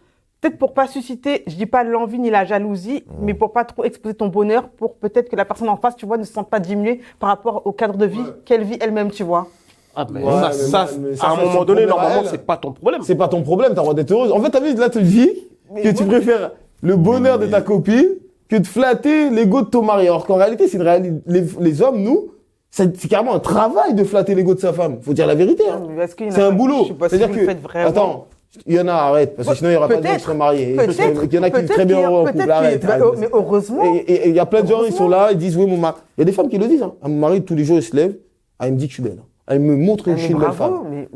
Peut-être pour pas susciter, je dis pas l'envie ni la jalousie, mais pour pas trop exposer ton bonheur, pour peut-être que la personne en face, tu vois, ne se sente pas diminuée par rapport au cadre de vie qu'elle vit elle-même, tu vois. Ah, mais ça, à un moment donné, normalement, c'est pas ton problème. C'est pas ton problème, t'as le droit d'être heureuse. En fait, t'as vu, là, tu dis que tu préfères le bonheur de ta copine que de flatter l'ego de ton mari. Alors qu'en réalité, les hommes, nous, c'est carrément un travail de flatter l'ego de sa femme. Faut dire la vérité, hein. C'est un boulot. Je sais pas si vous le faites vraiment. Attends. Il y en a, arrête, parce que sinon il n'y aura pas de gens qui seraient mariés. Il y en a qui vivent très bien en couple, arrête. Mais heureusement. Et il y a plein de gens, ils sont là, ils disent, oui, mon mari. Il y a des femmes qui le disent, hein. Mon mari, tous les jours, il se lève, il me dit que je suis belle. Elle me montre que je suis une belle femme. Mais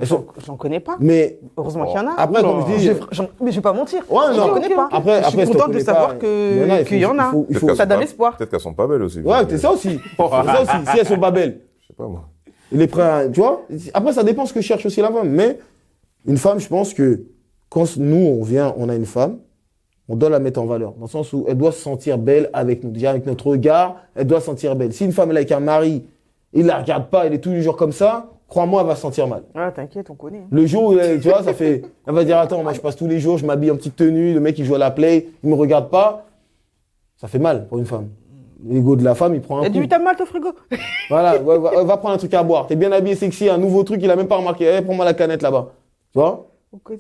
j'en connais pas. Mais heureusement qu'il y en a. après, comme je dis, mais je vais pas mentir. Ouais, je non. ne connais pas. Après, je suis contente de savoir qu'il y en a. Ça donne espoir. Peut-être qu'elles sont pas belles aussi. Ouais, c'est ça aussi. C'est ça aussi. Si elles sont pas belles. Je sais pas moi. Il est prêt à, tu vois. Après, ça dépend ce que cherche aussi la femme. Mais une femme, je pense que quand nous, on a une femme, on doit la mettre en valeur. Dans le sens où elle doit se sentir belle avec nous. Déjà, avec notre regard, elle doit se sentir belle. Si une femme est avec un mari, il la regarde pas, elle est tous les jours comme ça, crois-moi, elle va se sentir mal. Ah, t'inquiète, on connaît. Le jour où, tu vois, ça fait, elle va dire, attends, moi, je passe tous les jours, je m'habille en petite tenue, le mec, il joue à la play, il me regarde pas. Ça fait mal pour une femme. L'ego de la femme, il prend un coup. T'as mal ton frigo. Voilà, va prendre un truc à boire. T'es bien habillé, sexy, un nouveau truc, il a même pas remarqué. Prends-moi la canette là-bas. Tu vois?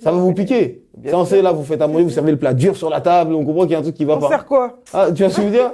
Ça va vous piquer. Censé, là, vous faites à manger, vous servez le plat dur sur la table, on comprend qu'il y a un truc qui va pas. On sert quoi? Ah, tu vois ce que je veux dire?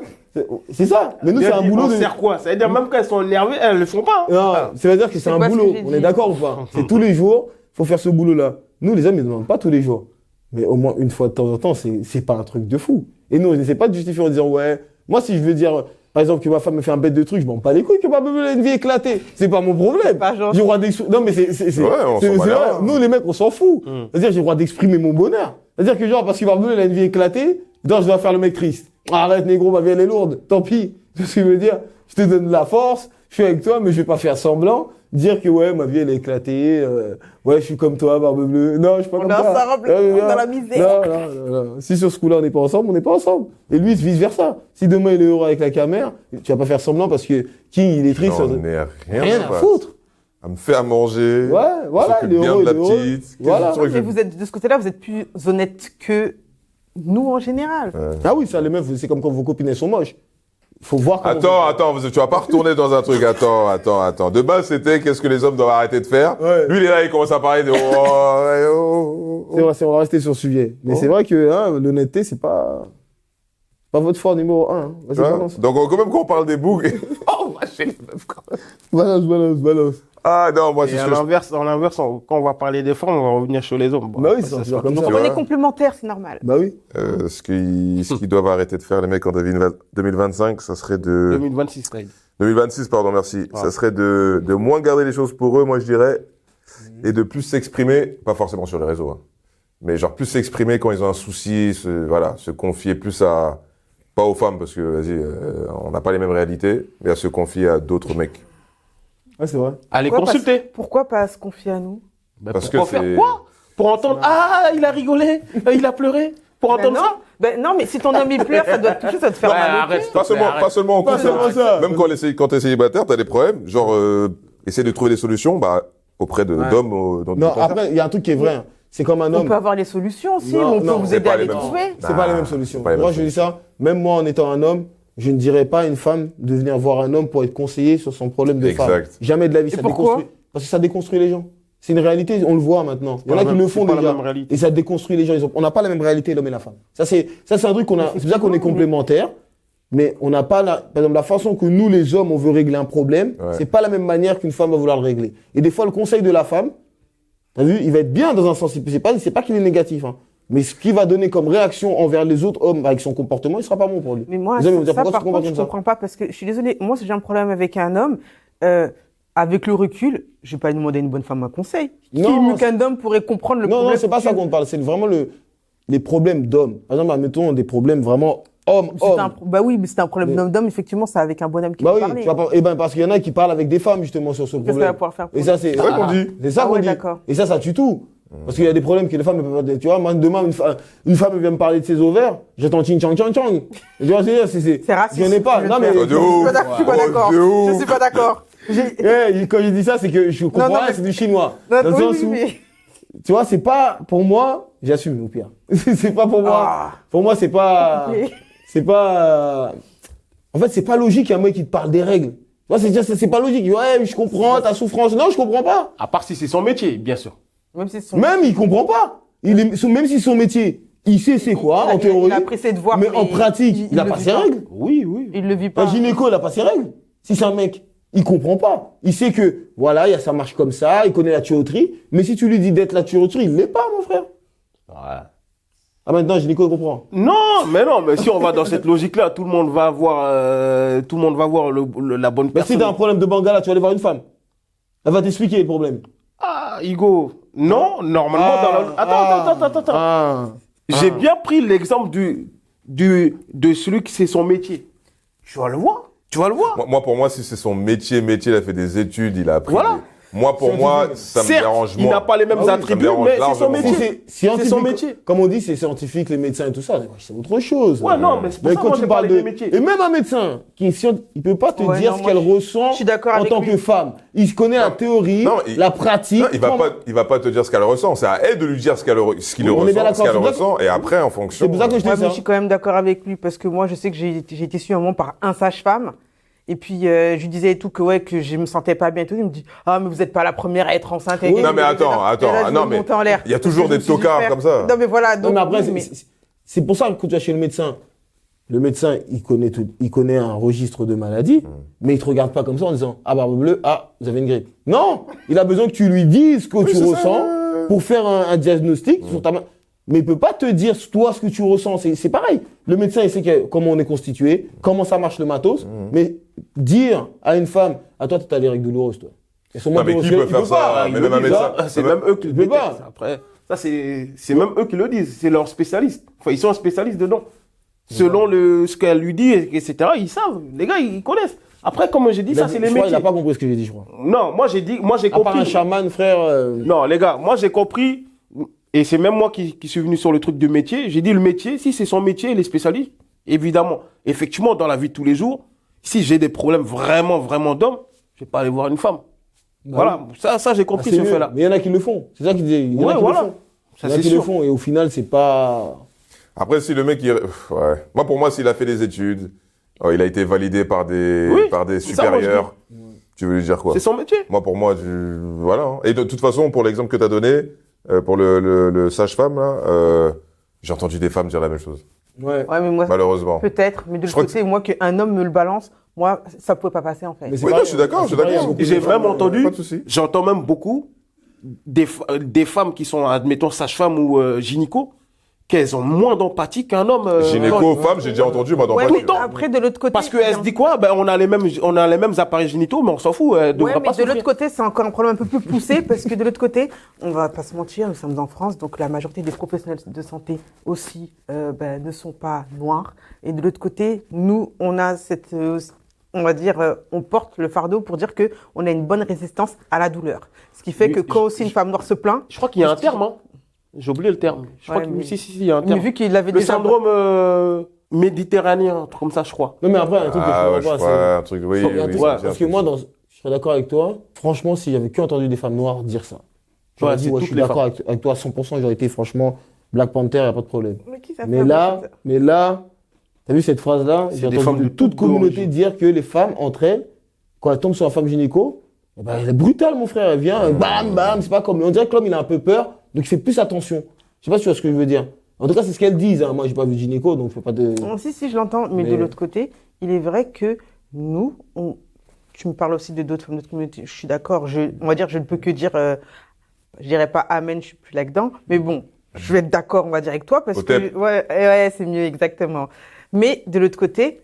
C'est ça. Mais nous, c'est un boulot On sert quoi? Ça veut dire même quand elles sont énervées, elles le font pas. Non, ça veut dire que c'est un pas ce que boulot. j'ai On dit. est d'accord ou pas? C'est tous les jours, faut faire ce boulot-là. Nous, les hommes, ils ne demandent pas tous les jours. Mais au moins une fois de temps en temps, c'est pas un truc de fou. Et nous, on n'essaie pas de justifier en disant, ouais, moi, si je veux dire, par exemple, que ma femme me fait un bête de truc, je m'en bats les couilles que ma bébé a une vie éclatée. C'est pas mon problème. Pas gentil. J'ai le droit d'exprimer. Non, mais c'est Ouais, on s'en bat les vrai. reins. Nous, les mecs, on s'en fout. C'est-à-dire, j'ai le droit d'exprimer mon bonheur. C'est-à-dire que, genre, parce que ma bébé, elle a une vie éclatée, donc je dois faire le mec triste. Arrête, négro, ma vie, elle est lourde. Tant pis. C'est ce que je veux dire. Je te donne de la force, je suis avec toi, mais je vais pas faire semblant. Dire que, ouais, ma vie, elle est éclatée. Ouais, je suis comme toi, barbe bleue. Non, je suis pas On comme est toi. ensemble, on est dans la misère. Non. Si sur ce coup-là, on n'est pas ensemble, on n'est pas ensemble. Et lui, vice versa. Si demain, il est heureux avec la caméra, tu vas pas faire semblant parce que King, il est triste. J'en ai Rien à foutre. Elle me fait à manger. Ouais, voilà, s'occupe il est bien heureux, de la il est heureux. petite. Voilà. Qu'est-ce que tu veux que Mais je- vous êtes, de ce côté-là, vous êtes plus honnête que nous en général. Ah oui, ça, les meufs, c'est comme quand vos copines, elles sont moches. Faut voir comment. Attends, tu vas pas retourner dans un truc. Attends. De base, c'était qu'est-ce que les hommes doivent arrêter de faire. Ouais. Lui, il est là, il commence à parler de. C'est vrai, on va rester sur le sujet. Mais c'est vrai que hein, l'honnêteté, c'est pas votre fort numéro 1. Hein. Vas-y, Tu vois. balance. Donc, quand même, quand on parle des bougs. Oh, va chez les meufs, quand même. Balance. Ah, non, moi, c'est Et ce à que je. l'inverse, quand on va parler des femmes, on va revenir sur les hommes. Bon, Bah oui, après, c'est ça toujours sera comme ça. toujours- On est vois. complémentaires, c'est normal. Bah oui. Ce qu'ils doivent arrêter de faire, les mecs, en 2025, ça serait de. 2026, là. 2026, pardon, merci. Ah. Ça serait de moins garder les choses pour eux, moi, je dirais, et de plus s'exprimer, pas forcément sur les réseaux, hein, mais genre plus s'exprimer quand ils ont un souci, se confier plus à, pas aux femmes, parce que, vas-y, on n'a pas les mêmes réalités, mais à se confier à d'autres mecs. Ouais, c'est vrai. Allez, Pourquoi consulter. Pourquoi pas se confier à nous? Bah, Parce pourquoi que faire c'est- quoi? Pour entendre, ah, il a rigolé, il a pleuré. Pour Ben entendre non, ça? non, mais si ton homme il pleure, ça doit te toucher, ça doit te faire Ouais, mal au arrête. cœur. Pas seulement en Pas couple, seulement ça. même quand t'es célibataire, t'as des problèmes, genre, essayer de trouver des solutions, auprès d'hommes, dans Non, ton concert. après, il y a un truc qui est vrai. Hein. C'est comme un On homme. peut avoir les solutions aussi, Non, on peut non, vous c'est aider pas à les les mêmes. trouver. C'est pas la même solution. c'est pas les Moi, mêmes je dis ça, même moi, en étant un homme, je ne dirais pas à une femme de venir voir un homme pour être conseillé sur son problème de femme. Exact. Jamais de la vie. Et Ça pourquoi déconstruit. Parce que ça déconstruit les gens. C'est une réalité, on le voit maintenant. Il y en a qui le font pas la déjà. même réalité. Et ça déconstruit les gens. On n'a pas la même réalité, l'homme et la femme. Ça, c'est un truc qu'on a. C'est pour ça qu'on est complémentaires. Mais on n'a pas par exemple, la façon que nous, les hommes, on veut régler un problème, Ouais. c'est pas la même manière qu'une femme va vouloir le régler. Et des fois, le conseil de la femme, t'as vu, il va être bien dans un sens. C'est pas qu'il est négatif, hein. Mais ce qu'il va donner comme réaction envers les autres hommes avec son comportement, il sera pas bon pour lui. Mais moi, Les hommes vont dire, ça, pourquoi par tu te comportes contre, je comme ça comprends pas parce que je suis désolée. Moi, si j'ai un problème avec un homme, avec le recul, je vais pas demander à une bonne femme un conseil. Qui Non, mieux qu'un homme pourrait comprendre le Non, problème? non, c'est pas ça qu'on parle. C'est vraiment les problèmes d'hommes. Par exemple, admettons des problèmes vraiment homme. Bah oui, mais c'est un problème d'homme-d'homme. Effectivement, c'est avec un bonhomme qui Bah peut oui, parler. tu vas pas, eh ben, parce qu'il y en a qui parlent avec des femmes, justement, sur ce Qu'est-ce qu'elle problème. va pouvoir faire pour Et ça, lui c'est vrai qu'on dit. C'est ça Ah qu'on ouais, dit. d'accord. Et ça tue tout. Parce qu'il y a des problèmes que les femmes ne peuvent pas. Tu vois, moi, demain, une femme vient me parler de ses ovaires, j'attends ching chang chang chang. Tu vois, C'est raciste. Je n'ai pas. Je Non, vais mais. le faire. Je suis pas d'accord. de ouf. Je suis pas d'accord. Quand je dis ça, c'est que je comprends non, rien, mais- c'est du chinois. Non, Dans le oui, sens oui, où, mais- tu vois, c'est pas, pour moi, j'assume, au pire. C'est pas pour moi. Ah. Pour moi, c'est pas. Ok. C'est pas. En fait, c'est pas logique un mec qui te parle des règles. Tu vois, c'est pas logique. Ouais, je comprends ta souffrance. Non, je comprends pas. À part si c'est son métier, bien sûr. Même si son... Même il comprend pas. Même si son métier, il sait c'est quoi, en théorie. Il a pris ses devoirs. Mais en pratique, il a le pas vit ses règles. Oui, oui. Il le vit pas. Un gynéco, il a pas ses règles. Si c'est un mec, il comprend pas. Il sait que, voilà, ça marche comme ça, il connaît la tuyauterie. Mais si tu lui dis d'être la tuyauterie, il l'est pas, mon frère. Ah, maintenant, gynéco, il comprend. Non, mais si on va dans cette logique-là, tout le monde va avoir, la bonne Mais si personne. t'as un problème de bangala, tu vas aller voir une femme. Elle va t'expliquer le problème. Ah, Hugo. Non, normalement, dans la... Attends. Ah. J'ai bien pris l'exemple de celui qui c'est son métier. Tu vas le voir. Moi, pour moi, si c'est son métier, il a fait des études, il a appris. Voilà. Moi, pour moi, ça me Certes, dérange il moins. n'a pas les mêmes Ça me attributs, dérange mais c'est son largement. métier. C'est scientifique. son métier. Comme on dit, c'est scientifique, les médecins et tout ça. C'est autre chose. Ouais, non, mais c'est pour Mais ça que quand moi, tu j'ai parles parlé de... des métiers. Et même un médecin, il peut pas te Ouais, dire non, ce moi, qu'elle ressent je suis d'accord en avec tant lui. que femme. Il connaît la théorie, Non, la pratique. Non, il va pas te dire ce qu'elle ressent. C'est à elle de lui dire ce qu'il On est bien ressent, ce qu'elle d'accord, c'est ressent, et après, en fonction. C'est pour ça que je Ouais, dis mais ça. je suis quand même d'accord avec lui parce que moi, je sais que j'ai été suivie un moment par un sage-femme. Et puis, je lui disais et tout que je me sentais pas bien et tout. Il me dit, ah, mais vous êtes pas la première à être enceinte. Oui. Non, mais attends, non, mais il y a toujours des tocards comme ça. Non, mais voilà. Non, Donc, mais après, oui, c'est pour ça que quand tu vas chez le médecin, il connaît tout, il connaît un registre de maladies, mais il te regarde pas comme ça en disant, ah, barbe bleue, ah, vous avez une grippe. Non! Il a besoin que tu lui dises ce que tu c'est ça, ressens pour faire un diagnostic sur ta main. Mais il peut pas te dire, toi, ce que tu ressens. C'est pareil. Le médecin, il sait comment on est constitué, comment ça marche le matos, mais dire à une femme, à toi, t'as les règles douloureuses, toi. Elles sont Non, mais qui peut faire ça? Ils Mais le même un disent, médecin. hein. C'est même eux qui le peut pas. détestent. Après, ça, c'est même eux qui le disent. C'est leurs spécialistes. Enfin, ils sont spécialistes dedans. Selon ce qu'elle lui dit, etc., ils savent. Les gars, ils connaissent. Après, comme j'ai dit, ça, c'est les Je crois, métiers. il a pas compris ce que j'ai dit, je crois. Non, moi, j'ai À part compris. un chaman, frère. Non, les gars, moi, j'ai compris. Et c'est même moi qui suis venu sur le truc de métier. J'ai dit le métier, si c'est son métier, il est spécialiste. Évidemment. Effectivement, dans la vie de tous les jours, si j'ai des problèmes vraiment, vraiment d'homme, je vais pas aller voir une femme. Voilà. Ça, j'ai compris c'est ce mieux. fait-là. Mais il y en a qui le font. C'est ça qu'il disait. Il y en a Ouais, qui voilà. le font. Ça, Il y en a c'est qui le sûr. font. Et au final, c'est pas. Après, si le mec, ouais. Moi, pour moi, s'il a fait des études, il a été validé par des Oui, supérieurs, c'est ça, moi, je tu veux lui dire quoi? C'est son métier. Moi, pour moi, voilà. hein. Et de toute façon, pour l'exemple que tu as donné, pour le sage-femme, là, j'ai entendu des femmes dire la même chose. Ouais. Ouais, mais moi, Malheureusement. peut-être. Mais de Je l'autre crois côté, moi, qu'un homme me le balance, moi, ça pouvait pas passer, en fait. Mais c'est Oui, pareil, non, je suis d'accord, hein. je suis C'est pareil, d'accord. il y a beaucoup J'ai de femmes, même entendu, pas de souci. j'entends même beaucoup des femmes qui sont, admettons, sages-femmes ou gynéco, qu'elles ont moins d'empathie qu'un homme. Gynéco, femme, j'ai déjà entendu, moi, dans Ouais, pas mais sûr. après, de l'autre côté. Parce qu'elle se dit quoi? Ben, on a les mêmes appareils génitaux, mais on s'en fout. Elle devrait Ouais, pas mais de l'autre souffrir. côté, c'est encore un problème un peu plus poussé parce que de l'autre côté, on va pas se mentir, nous sommes en France, donc la majorité des professionnels de santé aussi ne sont pas noirs. Et de l'autre côté, nous, on a cette, on va dire, on porte le fardeau pour dire que on a une bonne résistance à la douleur. Ce qui fait Oui, que quand aussi une femme noire se plaint, Je crois qu'il y a un terme, hein. J'ai oublié le terme. Je crois Ouais, qu'il mais- si, il y a un mais terme. vu qu'il avait Le déjà syndrome méditerranéen, un truc comme ça, je crois. Non, mais après, un truc que Ah, je ouais, comprends je pas, crois, un truc, oui, il y a un oui, truc- ouais, c'est parce un que truc. moi, je serais d'accord avec toi. Franchement, s'il y avait que entendu des femmes noires dire ça, j'aurais Ouais, dit, c'est ouais, je toutes suis les d'accord avec toi à 100%, j'aurais été franchement Black Panther, il n'y a pas de problème. Mais qui ça fait Mais un là, peu t'as vu cette phrase-là? C'est J'ai des entendu femmes de de toute toute communauté origine. dire que les femmes, entre elles, quand elles tombent sur la femme gynéco, eh ben, elle est brutale, mon frère. Elle vient, bam, bam, c'est pas comme. On dirait que l'homme, il a un peu peur, donc il fait plus attention. Je sais pas si tu vois ce que je veux dire. En tout cas, c'est ce qu'elles disent. Hein. Moi, j'ai pas vu de gynéco, donc je fais pas de. Si, je l'entends, mais de Mais- l'autre côté, il est vrai que nous, tu me parles aussi de d'autres femmes de notre communauté, je suis d'accord, on va dire, je ne peux que dire, je dirais pas amen, je suis plus là-dedans, mais bon, je vais être d'accord, on va dire, avec toi, parce Peut-être. que, ouais, c'est mieux, exactement. Mais de l'autre côté,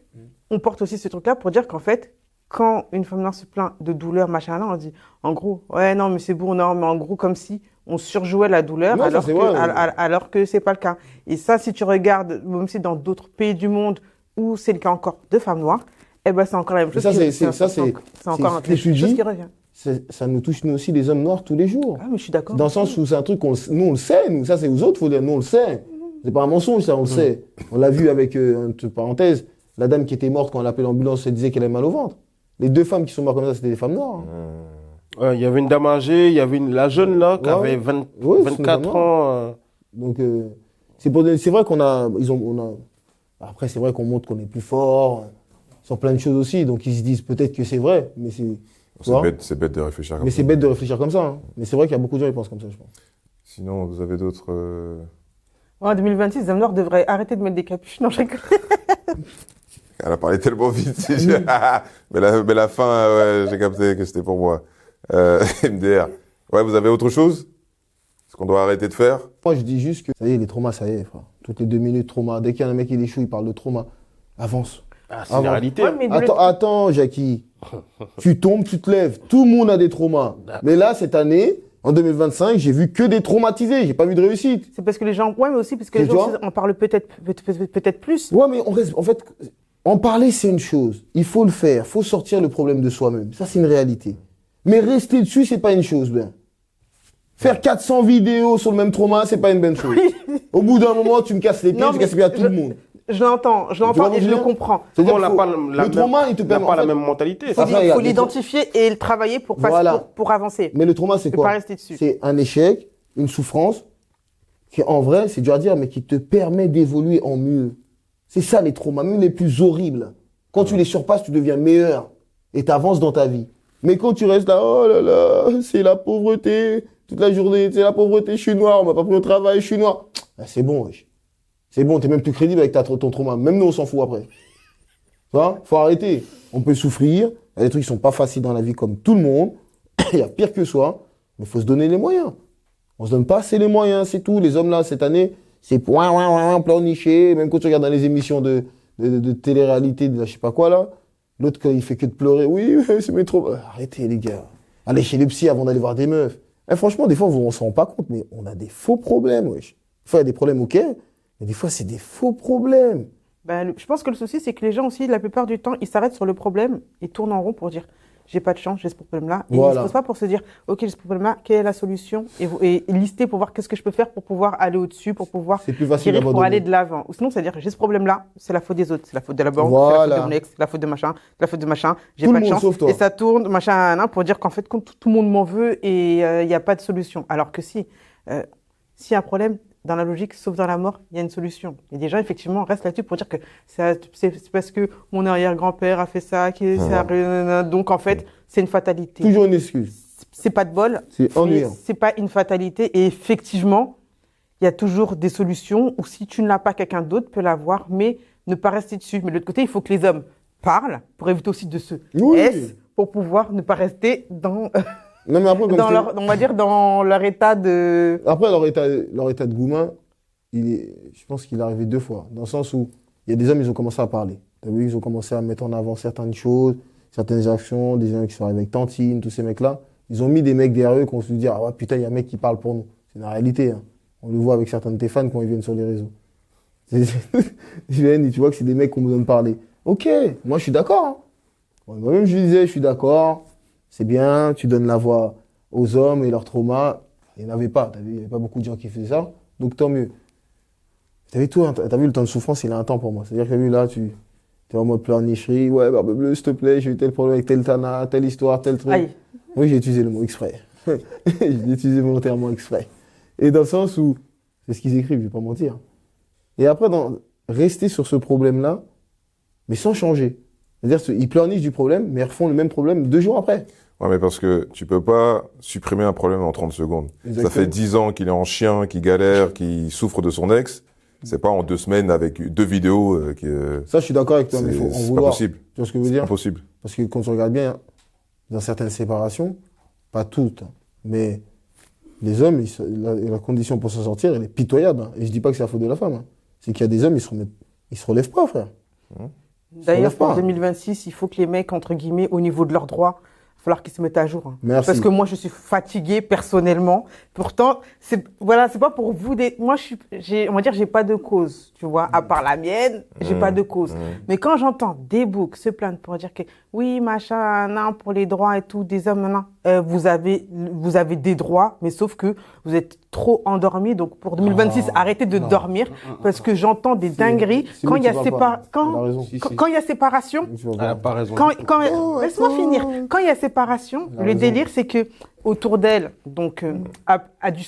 on porte aussi ce truc-là pour dire qu'en fait, quand une femme noire se plaint de douleur, machin, là, on dit, en gros, ouais, non, mais c'est bon, non, mais en gros, comme si on surjouait la douleur, Non, ça, alors, c'est que, vrai, ouais. alors que c'est pas le cas. Et ça, si tu regardes, même si dans d'autres pays du monde où c'est le cas encore de femmes noires, eh ben, c'est encore la même Mais chose. ça, qui- c'est encore ce quelque que tu chose dis. qui revient. Ça nous touche, nous aussi, les hommes noirs, tous les jours. Ah, mais je suis d'accord. Dans le sens où c'est un truc nous, on le sait. Nous, ça, c'est aux autres, faut dire. Nous, on le sait. C'est pas un mensonge, ça, on le sait. On l'a vu avec, entre parenthèses, la dame qui était morte quand elle appelait l'ambulance, elle disait qu'elle avait mal au ventre. Les deux femmes qui sont mortes comme ça, c'était des femmes noires. hein. Ouais, il y avait une dame âgée, il y avait la jeune là, qui Ouais. avait Ouais, c'est 24 normal. ans. Donc, c'est vrai qu'on a, après, c'est vrai qu'on montre qu'on est plus fort sur plein de choses aussi. Donc, ils se disent peut-être que c'est vrai, mais tu vois. C'est bête de réfléchir comme Mais ça. c'est bête de réfléchir comme ça. hein. Mais c'est vrai qu'il y a beaucoup de gens qui pensent comme ça, je pense. Sinon, vous avez d'autres. En 2026, les hommes noirs devraient arrêter de mettre des capuches. Non, je rigole. Elle a parlé tellement vite. mais la fin, ouais, j'ai capté que c'était pour moi. MDR. Ouais, vous avez autre chose? Ce qu'on doit arrêter de faire. Moi, je dis juste que, ça y est, les traumas, ça y est, frère. Toutes les 2 minutes, trauma. Dès qu'il y a un mec qui échoue, il parle de trauma. Avance. Ah, c'est la réalité. Ouais, mais Attends, Jackie. Tu tombes, tu te lèves. Tout le monde a des traumas. Mais là, cette année, en 2025, j'ai vu que des traumatisés. J'ai pas vu de réussite. c'est parce que les gens, ouais, mais aussi parce que les Tu gens vois aussi en parlent peut-être plus. Ouais, mais en fait, en parler, c'est une chose. Il faut le faire. Il faut sortir le problème de soi-même. Ça, c'est une réalité. Mais rester dessus, c'est pas une chose, ben. Faire 400 vidéos sur le même trauma, c'est pas une bonne chose. Au bout d'un moment, tu me casses les pieds, Non, tu mais casses les pieds à tout le monde. Je l'entends Tu vois et je mon le dire comprends. C'est-à-dire On n'a qu'il pas faut- la le trauma, même, il te on n'a permet. pas en la fait, même mentalité. Enfin, Il regarde, faut les l'identifier et le travailler Voilà. pour avancer. Mais le trauma, c'est Ne quoi? pas rester dessus. C'est un échec, une souffrance, qui en vrai, c'est dur à dire, mais qui te permet d'évoluer en mieux. C'est ça les traumas, même les plus horribles. Quand tu les surpasses, tu deviens meilleur et tu avances dans ta vie. Mais quand tu restes là, oh là là, c'est la pauvreté, toute la journée, c'est la pauvreté, je suis noir, on m'a pas pris au travail, je suis noir. Ah, c'est bon, wesh. C'est bon, t'es même plus crédible avec ton trauma. Même nous, on s'en fout après. Tu vois? Faut arrêter. On peut souffrir. Il y a des trucs qui sont pas faciles dans la vie comme tout le monde. Il y a pire que soi. Mais faut se donner les moyens. On se donne pas assez les moyens, c'est tout. Les hommes là, cette année, c'est pleurnicher. Même quand tu regardes dans les émissions de télé-réalité, de je sais pas quoi là, l'autre quand il fait que de pleurer, oui, c'est mes traumas. Arrêtez les gars. Allez chez le psy avant d'aller voir des meufs. Franchement, des fois, on s'en rend pas compte, mais on a des faux problèmes, wesh. Des fois, il y a des problèmes, ok, mais des fois, c'est des faux problèmes. Ben, je pense que le souci, c'est que les gens aussi, la plupart du temps, ils s'arrêtent sur le problème et tournent en rond pour dire j'ai pas de chance, j'ai ce problème-là. Et ils ne se posent pas pour se dire ok, j'ai ce problème-là, quelle est la solution et lister pour voir qu'est-ce que je peux faire pour pouvoir aller au-dessus, pour pouvoir C'est plus facile guérir, pour d'abandonner. aller de l'avant. Ou sinon, c'est-à-dire j'ai ce problème-là, c'est la faute des autres, c'est la faute de la banque, c'est la faute de mon ex, c'est la faute de machin, c'est la faute de machin, j'ai Tout pas le de monde chance. sauf toi. Et ça tourne, machin, pour dire qu'en fait, tout le monde m'en veut et il n'y a pas de solution. Alors que s'il y a un problème, dans la logique, sauf dans la mort, il y a une solution. Et des gens, effectivement, restent là-dessus pour dire que c'est parce que mon arrière-grand-père a fait ça, que ça, donc en fait, c'est une fatalité. Toujours une excuse. C'est pas de bol, C'est ennuyant. c'est pas une fatalité. Et effectivement, il y a toujours des solutions où si tu ne l'as pas, quelqu'un d'autre peut l'avoir, mais ne pas rester dessus. Mais de l'autre côté, il faut que les hommes parlent pour éviter aussi de se Oui. pour pouvoir ne pas rester dans, Non, mais après, comme dans je leur, on va dire, dans leur état de... Après, leur état de Goumin, je pense qu'il est arrivé 2 fois. Dans le sens où il y a des hommes, ils ont commencé à parler. T'as vu, ils ont commencé à mettre en avant certaines choses, certaines actions, des gens qui sont arrivés avec Tantine, tous ces mecs-là. Ils ont mis des mecs derrière eux qu'on se dit, ah ouais, putain, il y a un mec qui parle pour nous. C'est une réalité. Hein. On le voit avec certains de tes fans quand ils viennent sur les réseaux. Ils viennent et tu vois que c'est des mecs qu'on besoin de parler. Ok, moi je suis d'accord. Hein. Moi-même, je disais, je suis d'accord. C'est bien, tu donnes la voix aux hommes et leurs traumas. Il n'y en avait pas, il n'y avait pas beaucoup de gens qui faisaient ça, donc tant mieux. T'as vu le temps de souffrance, il a un temps pour moi. C'est-à-dire que lui, là, tu es en mode pleurnicherie. Ouais, Barbe Bleue, s'il te plaît, j'ai eu tel problème avec tel tana, telle histoire, tel truc. Aïe. Oui, j'ai utilisé le mot exprès. Je l'ai utilisé volontairement exprès. Et dans le sens où, c'est ce qu'ils écrivent, je vais pas mentir. Et après, rester sur ce problème-là, mais sans changer. C'est-à-dire, ils pleurnichent du problème, mais ils refont le même problème 2 jours après. Ouais, mais parce que tu peux pas supprimer un problème en 30 secondes. Exactement. Ça fait 10 ans qu'il est en chien, qu'il galère, qu'il souffre de son ex. C'est pas en 2 semaines avec 2 vidéos Ça, je suis d'accord avec toi, mais il faut en c'est pas vouloir. possible. Tu vois ce que je veux C'est dire? impossible. Parce que quand tu regardes bien, dans certaines séparations, pas toutes, hein, mais les hommes, la condition pour s'en sortir, elle est pitoyable. Hein. Et je dis pas que c'est la faute de la femme. Hein. C'est qu'il y a des hommes, ils se relèvent pas, frère. D'ailleurs, relève pas. pour 2026, il faut que les mecs, entre guillemets, au niveau de leurs droits, il va falloir qu'ils se mettent à jour. Hein. Merci. Parce que moi, je suis fatiguée personnellement. Pourtant, c'est pas pour vous. Moi, on va dire, j'ai pas de cause, tu vois. À part la mienne, j'ai pas de cause. Mais quand j'entends des boucs se plaindre pour dire que oui, machin, non, pour les droits et tout, des hommes, non, vous avez des droits, mais sauf que vous êtes trop endormis. Donc pour 2026, arrêtez de dormir parce que j'entends des dingueries c'est quand lui il y a qui parle pas. Elle a raison. quand il y a séparation. Tu vas Elle n'a voir. pas raison. Laisse-moi finir. Quand il y a séparation, Elle a le raison. délire, c'est que autour d'elle, donc, a du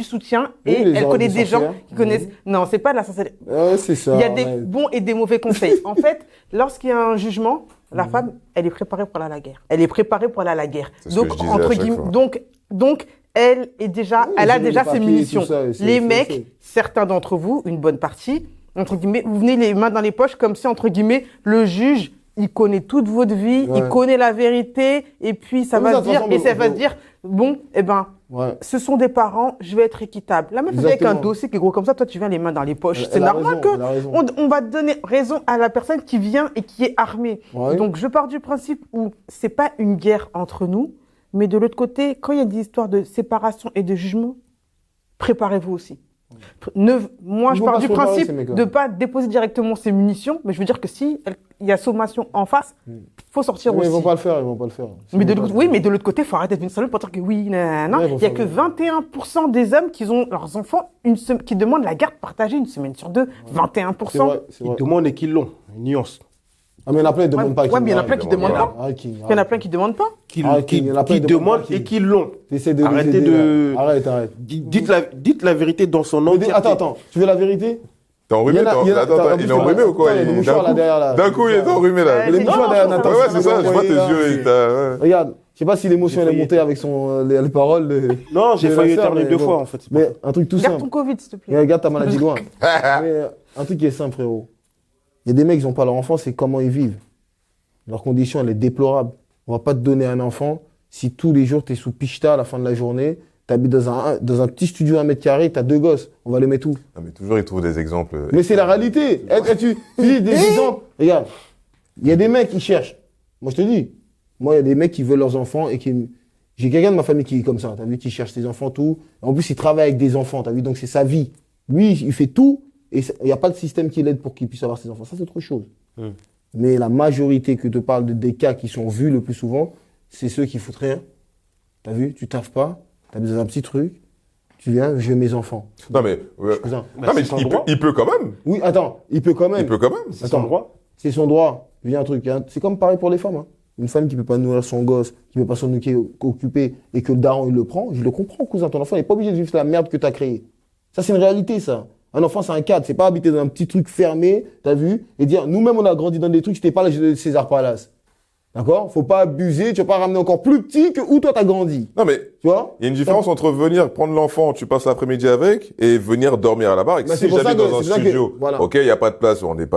soutien Oui, et les elle oreilles connaît de des gens sorcière. qui connaissent. Non, c'est pas de la sincérité. Ouais, c'est ça. Il y a des ouais. bons et des mauvais conseils. En fait, lorsqu'il y a un jugement, la femme, elle est préparée pour aller à la guerre. Elle est préparée pour aller à la guerre. C'est ce que je disais à chaque fois. Donc, elle est déjà, Oui, elle a gérer déjà les ses papiers, munitions. tout ça, c'est- Les c'est- mecs, c'est- certains d'entre vous, une bonne partie, entre guillemets, vous venez les mains dans les poches comme si, entre guillemets, le juge, il connaît toute votre vie, Ouais. il connaît la vérité, et puis ça Comme va ça, se de toute dire, façon, et ça va bon. se dire, bon, eh ben, Ouais. Ce sont des parents, je vais être équitable. La meuf, elle vient avec un Exactement. dossier qui est gros comme ça, toi, tu viens les mains dans les poches. C'est Elle a normal raison, elle a raison. on va donner raison à la personne qui vient et qui est armée. Ouais. Donc, je pars du principe où c'est pas une guerre entre nous, mais de l'autre côté, quand il y a des histoires de séparation et de jugement, préparez-vous aussi. Moi, Ils je vont pars pas du se préparer, principe ces mecs-là. de pas déposer directement ses munitions, mais je veux dire que si il y a sommation en face, faut sortir Mais aussi. ils vont pas le faire, ils vont pas le faire. Mais de l'autre côté, il faut arrêter d'être une salope pour dire que oui, non. Ouais, Il n'y a que 21% des hommes qui ont leurs enfants qui demandent la garde partagée une semaine sur deux. 21%. C'est vrai, c'est Ils vrai. demandent et qu'ils l'ont. Une nuance. Ah, mais il y en a plein qui demandent pas. Ouais, mais il y en a plein qui demandent pas. Il y en a plein qui demandent pas. Qu'ils Ah, il y en a plein qui qui demandent demandent pas, et qu'ils l'ont. T'essaies de les Arrêtez aider, de... là. Arrête. Dites la vérité dans son Mais entièreté. attends, tu veux la vérité? T'es enrhumé, Il y en a- toi? il y en a- Attends, en attends, plus, il est enrhumé ou quoi? attends, il y a des mouchoirs là derrière, là. D'un coup, il est enrhumé, là. Les mouchoirs derrière Ouais, Nathan. ouais, c'est ça, je vois tes yeux. et t'as- ouais. Regarde, je sais pas si l'émotion elle est failli montée avec les paroles. Non, j'ai de failli la sœur, éternuer mais deux bon. fois, en fait. Mais un truc tout Garde simple. ton Covid, s'il te plaît. Mais regarde ta maladie loin. Mais un truc qui est simple, frérot. Il y a des mecs qui n'ont pas leur enfant, c'est comment ils vivent. Leur condition, elle est déplorable. On va pas te donner un enfant si tous les jours tu es sous picheta à la fin de la journée, tu habites dans un petit studio 1 mètre carré, tu as 2 gosses. On va les mettre où? Non, mais toujours, il trouve des exemples. Mais c'est la réalité. Tu dis des exemples. Regarde, il y a des mecs qui cherchent. Moi, je te dis. Moi, il y a des mecs qui veulent leurs enfants et qui. J'ai quelqu'un de ma famille qui est comme ça. T'as vu, qui cherche ses enfants, tout. En plus, il travaille avec des enfants. T'as vu, donc c'est sa vie. Lui, il fait tout et il n'y a pas de système qui l'aide pour qu'il puisse avoir ses enfants. Ça, c'est autre chose. Mais la majorité que te parle des cas qui sont vus le plus souvent, c'est ceux qui foutent rien. T'as vu, tu taffes pas, t'as besoin d'un petit truc. Tu viens, je veux mes enfants. Non, mais. Cousin. Non, mais c'est son il peut, droit. il peut quand même. Oui, attends, il peut quand même. Il peut quand même. C'est son droit. C'est son droit. Il y a un truc. C'est comme pareil pour les femmes. Hein. Une femme qui peut pas nourrir son gosse, qui peut pas s'en occuper et que le daron il le prend, je le comprends, cousin. Ton enfant n'est pas obligé de vivre la merde que tu as créée. Ça, c'est une réalité, ça. Un enfant, c'est un cadre. C'est pas habiter dans un petit truc fermé, t'as vu, et dire, nous-mêmes, on a grandi dans des trucs, c'était pas l'âge de César Palace. D'accord? Faut pas abuser, tu vas pas ramener encore plus petit que où toi t'as grandi. Non, mais Tu vois? il y a une différence entre venir prendre l'enfant, tu passes l'après-midi avec, et venir dormir à la baraque. Bah, c'est Si pour ça j'habite que- dans un c'est pour ça que- studio, voilà. ok, il n'y a pas de place, on est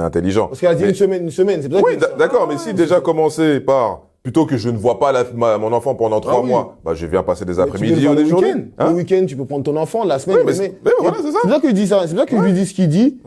intelligent. Parce qu'elle a dit Mais- une semaine, c'est pour ça Oui, que. d'accord, mais si déjà commencer par, plutôt que je ne vois pas mon enfant pendant 3 oui. mois, bah, je viens passer des Tu peux après-midi le faire ou des le journées. week-end. Hein Le week-end, tu peux prendre ton enfant, la semaine. Oui, mais voilà, c'est ça. C'est pour ça que je dis ça. C'est pour ça que je lui dis ce qu'il dit.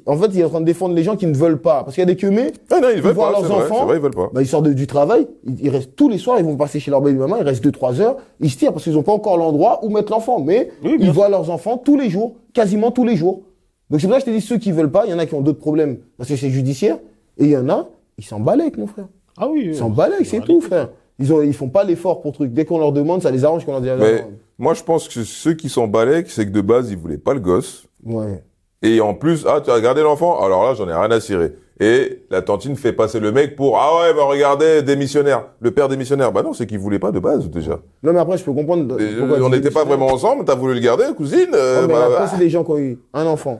En fait, il est en train de défendre les gens qui ne veulent pas. Parce qu'il y a des queumés. Ah non, ils veulent voient pas, leurs c'est vrai, enfants. c'est vrai, ils veulent pas. Bah, ils sortent du travail. Ils restent tous les soirs. Ils vont passer chez leur baby-maman. Ils restent 2-3 heures. Ils se tirent parce qu'ils n'ont pas encore l'endroit où mettre l'enfant. Mais Oui, bien ils sûr. voient leurs enfants tous les jours. Quasiment tous les jours. Donc c'est pour ça que je te dis ceux qui veulent pas. Il y en a qui ont d'autres problèmes parce que c'est judiciaire. Et il y en a, ils s'en balèquent, mon frère. Ah oui. Ils s'en balèquent, c'est tout, frère. Ils font pas l'effort pour truc. Dès qu'on leur demande, ça les arrange qu'on leur dit. Mais moi, je pense que ceux qui sont balèques, c'est que de base, ils voulaient pas le gosse. Ouais. Et en plus, tu as regardé l'enfant, alors là, j'en ai rien à cirer. Et la tantine fait passer le mec pour, ah ouais, bah regardez, démissionnaire, le père démissionnaire. Bah non, c'est qu'il voulait pas de base, déjà. Non, mais après, je peux comprendre. Et, pourquoi on tu dis n'était pas ça. vraiment ensemble, t'as voulu le garder, cousine, Non, mais bah, après, c'est des gens qui ont eu un enfant,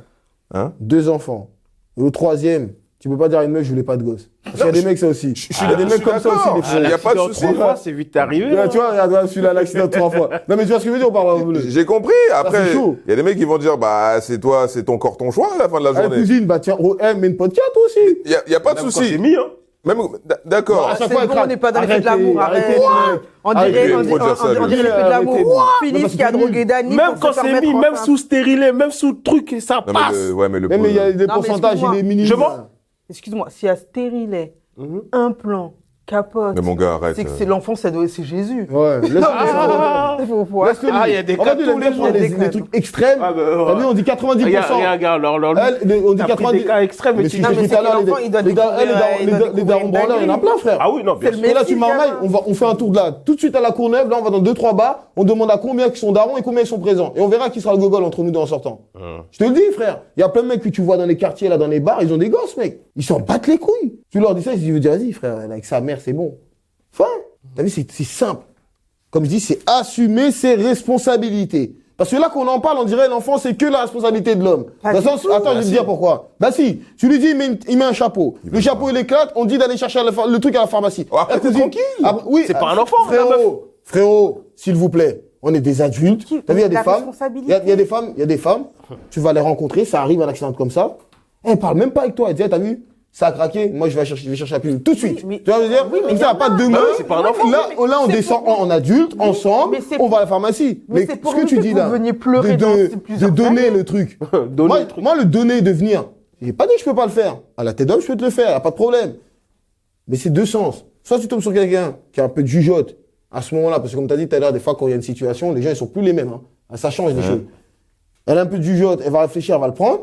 Hein 2 enfants. Et au 3e, tu peux pas dire à une meuf, je voulais pas de gosse. Parce qu'il y a des mecs, ça aussi. suis Il y a des mecs comme ça aussi, des d'accord. Il y a pas de Accident souci. 3 fois, c'est vite arrivé. Ouais, tu vois, regarde, celui-là, l'accident 3 fois. Non, mais tu vois ce que je veux dire ou pas, bleu? J'ai compris. Après, c'est chaud. il y a des mecs qui vont dire, bah, c'est toi, c'est ton corps, ton choix à la fin de la Allez, journée. cousine, bah tiens, mets une podcast, toi aussi. Il y a pas de Même quand souci. c'est mis, hein. Même, d'accord. À chaque C'est fois, bon, elle on n'est pas dans les feux de arrêtez, l'amour, arrête. arrêtez, mec. On Arrêtez, dirait, on il faut dire ça, dirait, on lui. dirait les feux de l'amour. Arrêtez. Philippe Parce qui a que drogué Dani. Même pour quand se c'est permettre mis, en même face. sous stérilé, même sous truc, ça Non, mais passe. mais le Mais il y a des Non, mais pourcentages, il est minime. Je vois. Excuse-moi, s'il y a stérilet, implant, capote, Mais mon gars, arrête. c'est que c'est l'enfant, c'est Jésus. Ouais, laisse-le. Laisse-le. Ah, il y a des cas tous les jours. Des trucs extrêmes. Ah, bah, T'as vu, on dit 90%. Regarde, On dit t'as pris 90. des cas extrêmes, mais Mais tu si Non, je te mais dis c'est tout à l'heure, que l'enfant, il doit les découvrir darons une branleurs, il y en a plein, frère. Ah oui, non, bien C'est sûr. le Et là, tu Messie, marmailles, gamin. on fait un tour de là. Tout de suite à la Courneuve, là, on va dans 2-3 bars, on demande à combien qui sont darons et combien ils sont présents. Et on verra qui sera le gogol entre nous deux en sortant. Je te le dis, frère. Il y a plein de mecs que tu vois dans les quartiers, là, dans les bars, ils ont des gosses, mec. Ils s'en battent les couilles. Tu leur dis ça, ils se disent, vas-y, frère, avec sa mère, c'est bon. Fin. T'as vu, c'est simple. Comme je dis, c'est assumer ses responsabilités. Parce que là qu'on en parle, on dirait l'enfant, c'est que la responsabilité de l'homme. Pas Dans le du sens, tout. attends, je vais te dire pourquoi. Bah si, tu lui dis, il met un chapeau. Le chapeau, il éclate, on dit d'aller chercher le truc à la pharmacie. Oh, après, Eh, t'es cousine, tranquille. oui, C'est pas un enfant, la meuf. Frérot, s'il vous plaît, on est des adultes. T'as vu, il y a des La femmes. responsabilité. Il y a des femmes, tu vas les rencontrer, ça arrive un accident comme ça. Elles parlent même pas avec toi. Elles disent, t'as vu, ça a craqué, moi je vais chercher la pilule tout de suite. mais- Tu vois ce que je veux dire? oui, mais Comme ça, pas de demain. c'est pas un enfant. Là, on c'est descend pour- en adulte, ensemble, mais c'est on va à la pharmacie. mais c'est pour ce que nous tu que dis vous là, veniez pleurer dans plusieurs de donner années. le truc. Donner moi, le truc. moi, le donner de venir, j'ai pas dit que je peux pas le faire. À la tête d'homme, je peux te le faire, y a pas de problème. Mais c'est deux sens. Soit tu tombes sur quelqu'un qui a un peu de jugeote à ce moment-là, parce que comme tu as dit tout à l'heure, des fois quand il y a une situation, les gens ils sont plus les mêmes. Hein. Ça change des choses. Elle a un peu de jugeote, elle va réfléchir, elle va le prendre.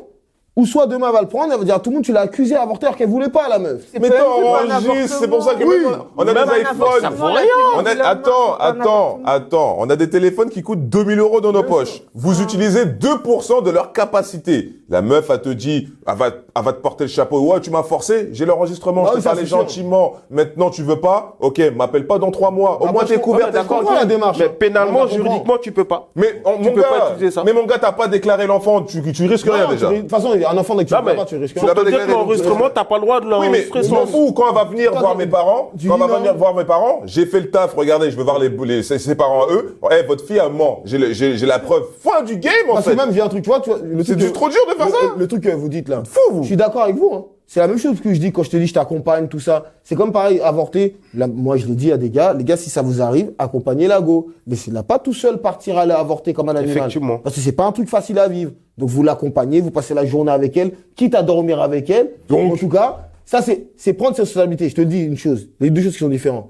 Ou soit demain elle va le prendre, elle va dire à tout le monde tu l'as accusé d'avorter alors qu'elle voulait pas la meuf. Mais pas- toi, c'est pas un enregistre, c'est pour ça que Oui. maintenant, on a Même des un iPhones. avortement, la pilule On du a, lendemain, attends, on a des téléphones qui coûtent 2000 € dans nos poches. Vous utilisez 2% de leur capacité. La meuf, elle te dit, elle va te porter le chapeau. Ouais, tu m'as forcé, j'ai l'enregistrement, Ah je oui, t'ai ça, parlé c'est sûr. gentiment. Maintenant, tu veux pas? Ok, m'appelle pas dans 3 mois. Au Ah, moins, moi, t'es je couvert, comprends, d'accord? je comprends la démarche. Mais pénalement, Moi, je comprends. juridiquement, tu peux pas. Mais Tu mon peux pas gars, utiliser ça. mais mon gars, t'as pas déclaré l'enfant, tu risques rien Non, déjà. De toute façon, un enfant dès que tu Non, ne mais pas, tu risques tu faut l'as te pas dire que déclaré, l'enregistrement, t'as pas le droit de Oui, mais l'enregistrer je m'en fous. Quand elle va venir voir mes parents, Tu quand elle dis va non. venir voir mes parents, j'ai fait le taf. Regardez, je veux voir ses parents à eux. Eh, votre fille, elle ment. J'ai la preuve. Fin du game, en Parce que fait. même, vient un truc, tu vois, le C'est truc que- trop dur de faire ça. Le truc que vous dites là. Fou, vous. Je suis d'accord avec vous. Hein. C'est la même chose que je dis quand je te dis je t'accompagne, tout ça. C'est comme pareil, avorter. Là, moi, je l'ai dit à des gars, les gars, si ça vous arrive, accompagnez la go. Mais c'est là pas tout seul partir aller avorter comme un animal. Effectivement. Parce que c'est pas un truc facile à vivre. Donc vous l'accompagnez, vous passez la journée avec elle, quitte à dormir avec elle. Donc. En tout cas, ça c'est prendre ses responsabilités. Je te dis une chose, les deux choses qui sont différentes.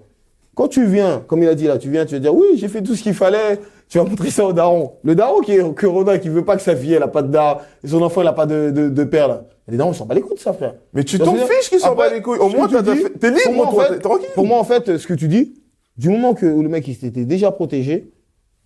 Quand tu viens, comme il a dit là, tu viens, tu vas dire oui, j'ai fait tout ce qu'il fallait. Tu vas montrer ça au daron. Le daron qui est Corona, qui veut pas que sa fille elle a pas de daron, et son enfant il a pas de père là. Les darons ils s'en bat les couilles de ça, frère. Mais tu Donc, t'en je veux dire, fiches qu'ils s'en après, bat les couilles. Au ce moins, que tu dis, t'es pour libre, moi, en toi. fait, T'es tranquille. Pour moi, en fait, ce que tu dis, du moment où le mec il s'était déjà protégé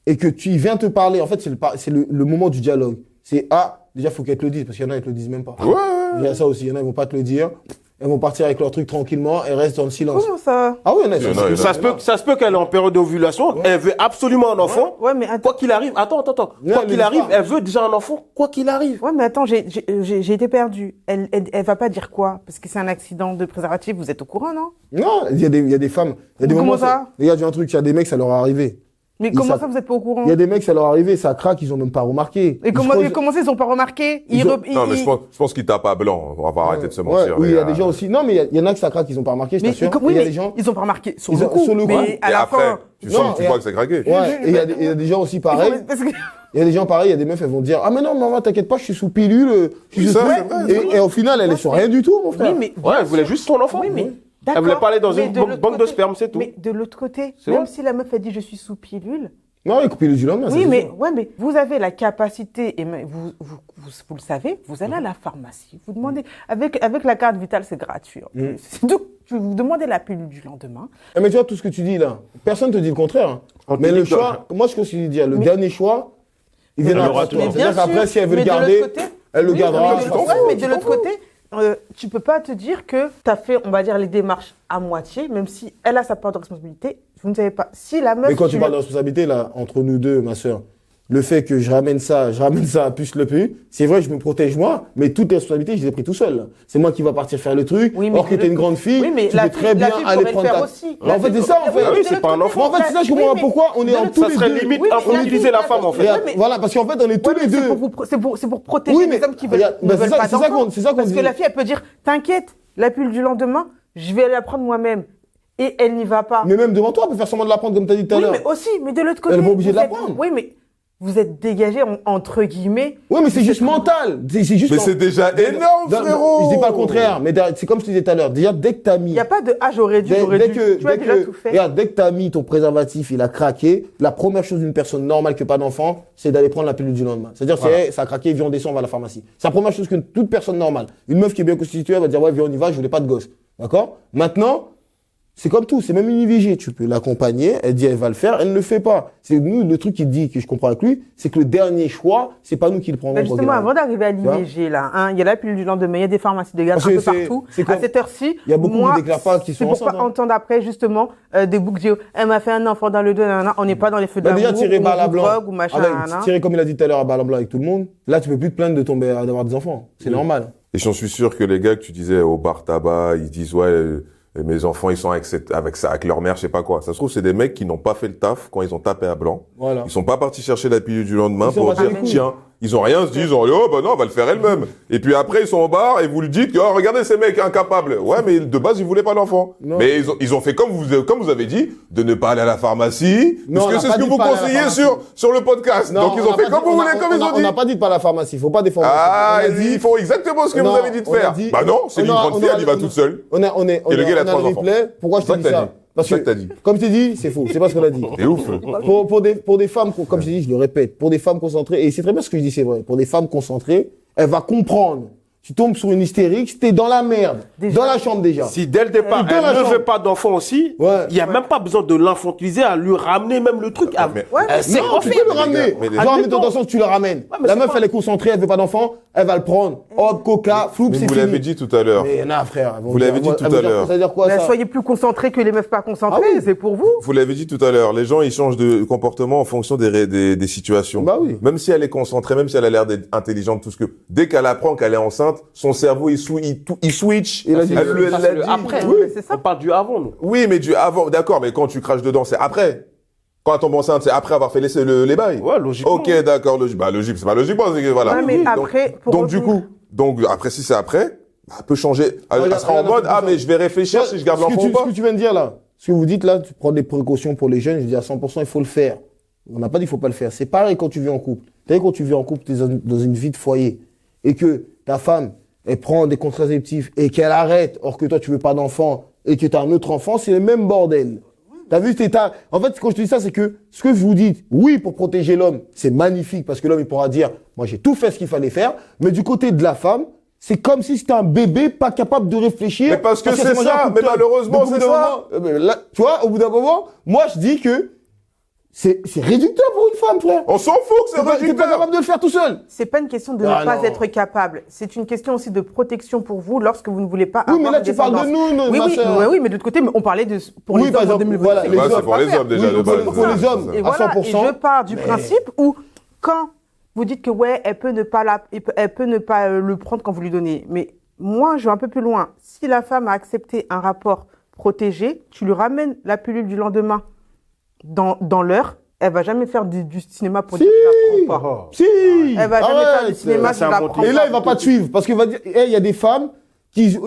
et que tu viens te parler, en fait, c'est le moment du dialogue. C'est déjà faut qu'elle te le dise parce qu'il y en a ils te le disent même pas. Ouais. Il y a ça aussi, il y en a ils vont pas te le dire. Elles vont partir avec leur truc tranquillement et restent dans le silence. Comment ça? Ah oui, il y en a. Il y en a, il y en a. Ça se peut qu'elle est en période d'ovulation, elle veut absolument un enfant. Ouais, mais attends. Quoi qu'il arrive, attends. Ouais, Quoi mais qu'il dis arrive, pas. elle veut déjà un enfant, quoi qu'il arrive. Ouais, mais attends, j'ai été perdue. Elle va pas dire quoi? Parce que c'est un accident de préservatif, vous êtes au courant, non? Non, il y a des femmes. Il y a des Comment moments. ça Les gars, j'ai un truc, il y a des mecs, ça leur est arrivé. Mais Ils comment savent- ça, vous êtes pas au courant? Il y a des mecs, ça leur est arrivé, ça craque, ils ont même pas remarqué. Et comment ça, ils ont pas remarqué? Ils ont- Non, mais je pense qu'il tape à blanc. On va arrêter de se Ouais, mentir. oui, il y a les des gars. gens aussi. Non, mais il y en a que ça craque, ils ont pas remarqué, je Mais t'assure. oui, Et il y a mais des gens. ils ont pas remarqué sur Ils le ont- coup. sur le coup. Mais à Et la après, fin. tu Non, sens que tu et- vois que c'est craqué. Ouais, et il y a des gens aussi pareil. Parce que- Il y a des gens pareils, il y a des meufs, elles vont dire ah mais non maman t'inquiète pas, je suis sous pilule. Je suis Oui, ça, sous- c'est vrai. Et au final elle est sur rien du tout mon frère. Oui, mais. Ouais, elle voulait juste son enfant. Oui, mais. Elle voulait parler dans mais une de l'autre banque de côté- sperme, c'est tout. Mais de l'autre côté, C'est même vrai. si la meuf a dit je suis sous pilule, Non, il coupe pilule du lendemain. ça, oui, c'est mais, sûr. ouais, mais vous avez la capacité, et vous le savez, vous allez à la pharmacie, vous demandez, avec la carte vitale, c'est gratuit. C'est tout. Vous demandez la pilule du lendemain. Eh, mais tu vois tout ce que tu dis là, personne te dit le contraire. hein. On te Mais dit le que- choix, moi ce que je te dis, le dernier choix, il vient Elle à aura toi. tout. C'est-à-dire qu'après si elle veut mais le de l'autre garder, côté- elle le oui, gardera. mais tu de, t'en ouais, fous, mais tu de t'en l'autre fous. côté, tu peux pas te dire que tu as fait, on va dire, les démarches à moitié, même si elle a sa part de responsabilité. Vous ne savez pas. Si la meuf. Mais quand tu lui- parles de responsabilité, là, entre nous deux, ma sœur, le fait que je ramène ça à puce le pu, c'est vrai, je me protège moi, mais toutes les responsabilités, je les ai pris tout seul. là. C'est moi qui va partir faire le truc, Oui, mais or que t'es une grande fille, oui, mais tu la peux fille- très bien la fille aller pourrait le prendre faire ta... aussi. Mais en fait, c'est ça, en fait. Ah oui, mais c'est de pas un l'autre enfant. Mais en fait, c'est ça, je comprends pas pourquoi on est en tous Ça les serait deux. limite Oui, mais infantiliser la femme, en fait. Regarde, Oui, mais- voilà, parce qu'en fait, on est tous Ouais, les mais deux. c'est pour protéger Oui, mais les hommes qui veulent, regarde, ne bah, veulent c'est ça- pas c'est ça d'enfants. qu'on- c'est ça qu'on Parce dit. que la fille, elle peut dire, t'inquiète, la pilule du lendemain, je vais la prendre moi-même. Et elle n'y va pas. Mais même devant toi, elle peut faire semblant de la prendre comme t'as dit tout à Oui, l'heure. mais aussi, mais de l'autre côté. Elle est pas obligée de vous la êtes- prendre. Oui, mais vous êtes dégagé entre guillemets. Oui, mais c'est juste mental. C'est juste. Mais c'est déjà énorme, Non, frérot. Je dis pas le contraire, mais c'est comme je te disais tout à l'heure. Déjà, dès que t'as mis. Il n'y a pas de ah, j'aurais dû, j'aurais dû. Tu as déjà tout fait. Regarde, dès que t'as mis ton préservatif, il a craqué, la première chose d'une personne normale qui n'a pas d'enfant, c'est d'aller prendre la pilule du lendemain. C'est-à-dire, c'est, ça a craqué, viens, on descend, on va à la pharmacie. C'est la première chose que toute personne normale. Une meuf qui est bien constituée, elle va dire, ouais, viens, on y va, je voulais pas de gosse. D'accord? Maintenant, c'est comme tout, c'est même une IVG. Tu peux l'accompagner, elle dit, elle va le faire, elle ne le fait pas. C'est nous, le truc qu'il dit, que je comprends avec lui, c'est que le dernier choix, c'est pas nous qui le prenons. Mais justement, avant d'arriver à vois l'IVG, là, hein, il y a la pilule du lendemain, il y a des pharmacies de garde Parce un que peu c'est- partout. c'est À comme- cette heure-ci, il y a beaucoup moi, qui déclarent pas qu'ils sont c'est pour enceintes, pas hein. entendre après, justement, des boucs Géo. Elle m'a fait un enfant dans le dos, nanana. On n'est pas dans les feux de Bah, l'amour, déjà, tirer ou balle à on blanc. drogue, ou machin, nanana. Tirer, comme il a dit tout à l'heure, à balle à blanc avec tout le monde. Là, tu peux plus te plaindre de tomber, d'avoir des enfants. C'est normal. Et j'en suis sûr que les gars que tu disais au bar tabac, ils disent ouais, mes enfants ils sont avec leur mère, je sais pas quoi. Ça se trouve c'est des mecs qui n'ont pas fait le taf quand ils ont tapé à blanc. Voilà. Ils sont pas partis chercher la pilule du lendemain Ils sont pour battus dire les couilles. tiens, Ils ont rien, ils se disent, oh bah non, on va le faire elle-même. Et puis après, ils sont au bar et vous le dites, oh regardez ces mecs incapables. Ouais, mais de base, ils voulaient pas d'enfant. Non. Mais ils ont fait comme vous avez dit, de ne pas aller à la pharmacie, Non, parce que on c'est n'a ce pas que dit vous pas aller à la conseillez pharmacie. sur le podcast. Non, Donc ils on ont n'a fait pas comme dit- vous on a- voulez, comme on ils a- ont On dit. n'a pas dit de pas à la pharmacie, faut pas défendre. Ah, On a dit- ils font exactement ce que Non, vous avez dit de on a faire. dit- Bah non, c'est une grande fille, elle y va toute seule. On a Et le gars, il a 3 le enfants. replay. Pourquoi je C'est te ça dis que t'as ça? dit. Parce C'est ça que, que t'as dit. comme je t'ai dit, c'est faux. C'est pas ce qu'on a dit. C'est ouf. Pour des femmes, comme je t'ai dit, je le répète, pour des femmes concentrées, et c'est très bien ce que je dis, c'est vrai. Pour des femmes concentrées, elle va comprendre. Tu tombes sur une hystérique, t'es dans la merde. Déjà. Dans la chambre déjà. Si dès le départ, Dans la elle ne chambre. veut pas d'enfant aussi, Ouais. il n'y a même pas besoin de l'infantiliser, à lui ramener même le truc. Mais- C'est Non, tu peux le ramener. mais les- Genre, Admettons. mais attention, tu le ramènes. mais La c'est meuf, pas- elle est concentrée, elle veut pas d'enfant, elle va le prendre. Hop, coca, floup, Mais c'est vous fini. l'avez dit tout à l'heure. Mais non, frère. elles vont Vous dire- l'avez dit elles tout vont à dire- l'heure. Ça veut dire quoi, Ben, ça? soyez plus concentrés que les meufs pas concentrées, Ah oui. c'est pour vous. Vous l'avez dit tout à l'heure, les gens ils changent de comportement en fonction des situations. Bah oui. Même si elle est concentrée, même si elle a l'air d'être intelligente, tout ce que. Dès qu'elle apprend qu'elle est enceinte, son cerveau il switch. Il a dit- Elle Ça, l'a c'est le dit. après. Oui, mais c'est ça. On parle du avant, nous. Oui, mais avant, d'accord, mais quand tu craches dedans, c'est après. Quand elle tombe enceinte, c'est après avoir fait les bails. Ouais, logiquement. Ok, d'accord, logique. Bah logique, c'est pas logiquement, c'est que voilà. Ouais, mais Donc- après, pour donc du revenir- coup, donc après si c'est après, bah, elle peut changer. Elle Regarde, sera en regarde, mode regarde, mais je vais réfléchir si je garde Ce que l'enfant tu- ou pas. Ce que tu viens de dire là, ce que vous dites là, tu prends des précautions pour les jeunes, je dis à 100%, il faut le faire. On n'a pas dit qu'il faut pas le faire. C'est pareil quand tu vis en couple. Tu sais, quand tu vis en couple, tu es dans une vie de foyer et que ta femme, elle prend des contraceptifs et qu'elle arrête, or que toi, tu veux pas d'enfant et que tu as un autre enfant, c'est le même bordel. T'as vu, en fait, quand je te dis ça, c'est que ce que vous dites, oui, pour protéger l'homme, c'est magnifique parce que l'homme, il pourra dire, moi, j'ai tout fait ce qu'il fallait faire. Mais du côté de la femme, c'est comme si c'était un bébé pas capable de réfléchir. Mais parce que qu'elle c'est s'est mangé ça, un coup de mais clope. malheureusement, Donc, au bout c'est d'un ça. moment, là, tu vois, au bout d'un moment, moi, je dis que c'est réducteur pour une femme, frère. On s'en fout que c'est T'es pas réducteur. capable de le faire tout seul. C'est pas une question de Ah, ne pas non. être capable. C'est une question aussi de protection pour vous lorsque vous ne voulez pas Oui, avoir mais là, une tu parles de descendance. nous, oui, ma oui, sœur. oui, mais de l'autre côté, on parlait de pour Oui, les par hommes en exemple, 2026. voilà, C'est les pas Ouais, hommes. c'est pour les hommes déjà Oui, de pour base. les- pour les hommes. Et à voilà, 100%. et je pars du principe où quand vous dites que ouais, elle peut ne pas le prendre quand vous lui donnez. Mais moi, je vais un peu plus loin. Si la femme a accepté un rapport protégé, tu lui ramènes la pilule du lendemain dans l'heure, elle va jamais faire du cinéma pour dire que je la prends pas. Si. Elle va jamais faire du Arrête. cinéma si c'est je un la bon prends Et là, pas. il va pas te suivre parce qu'il va dire, il y a des femmes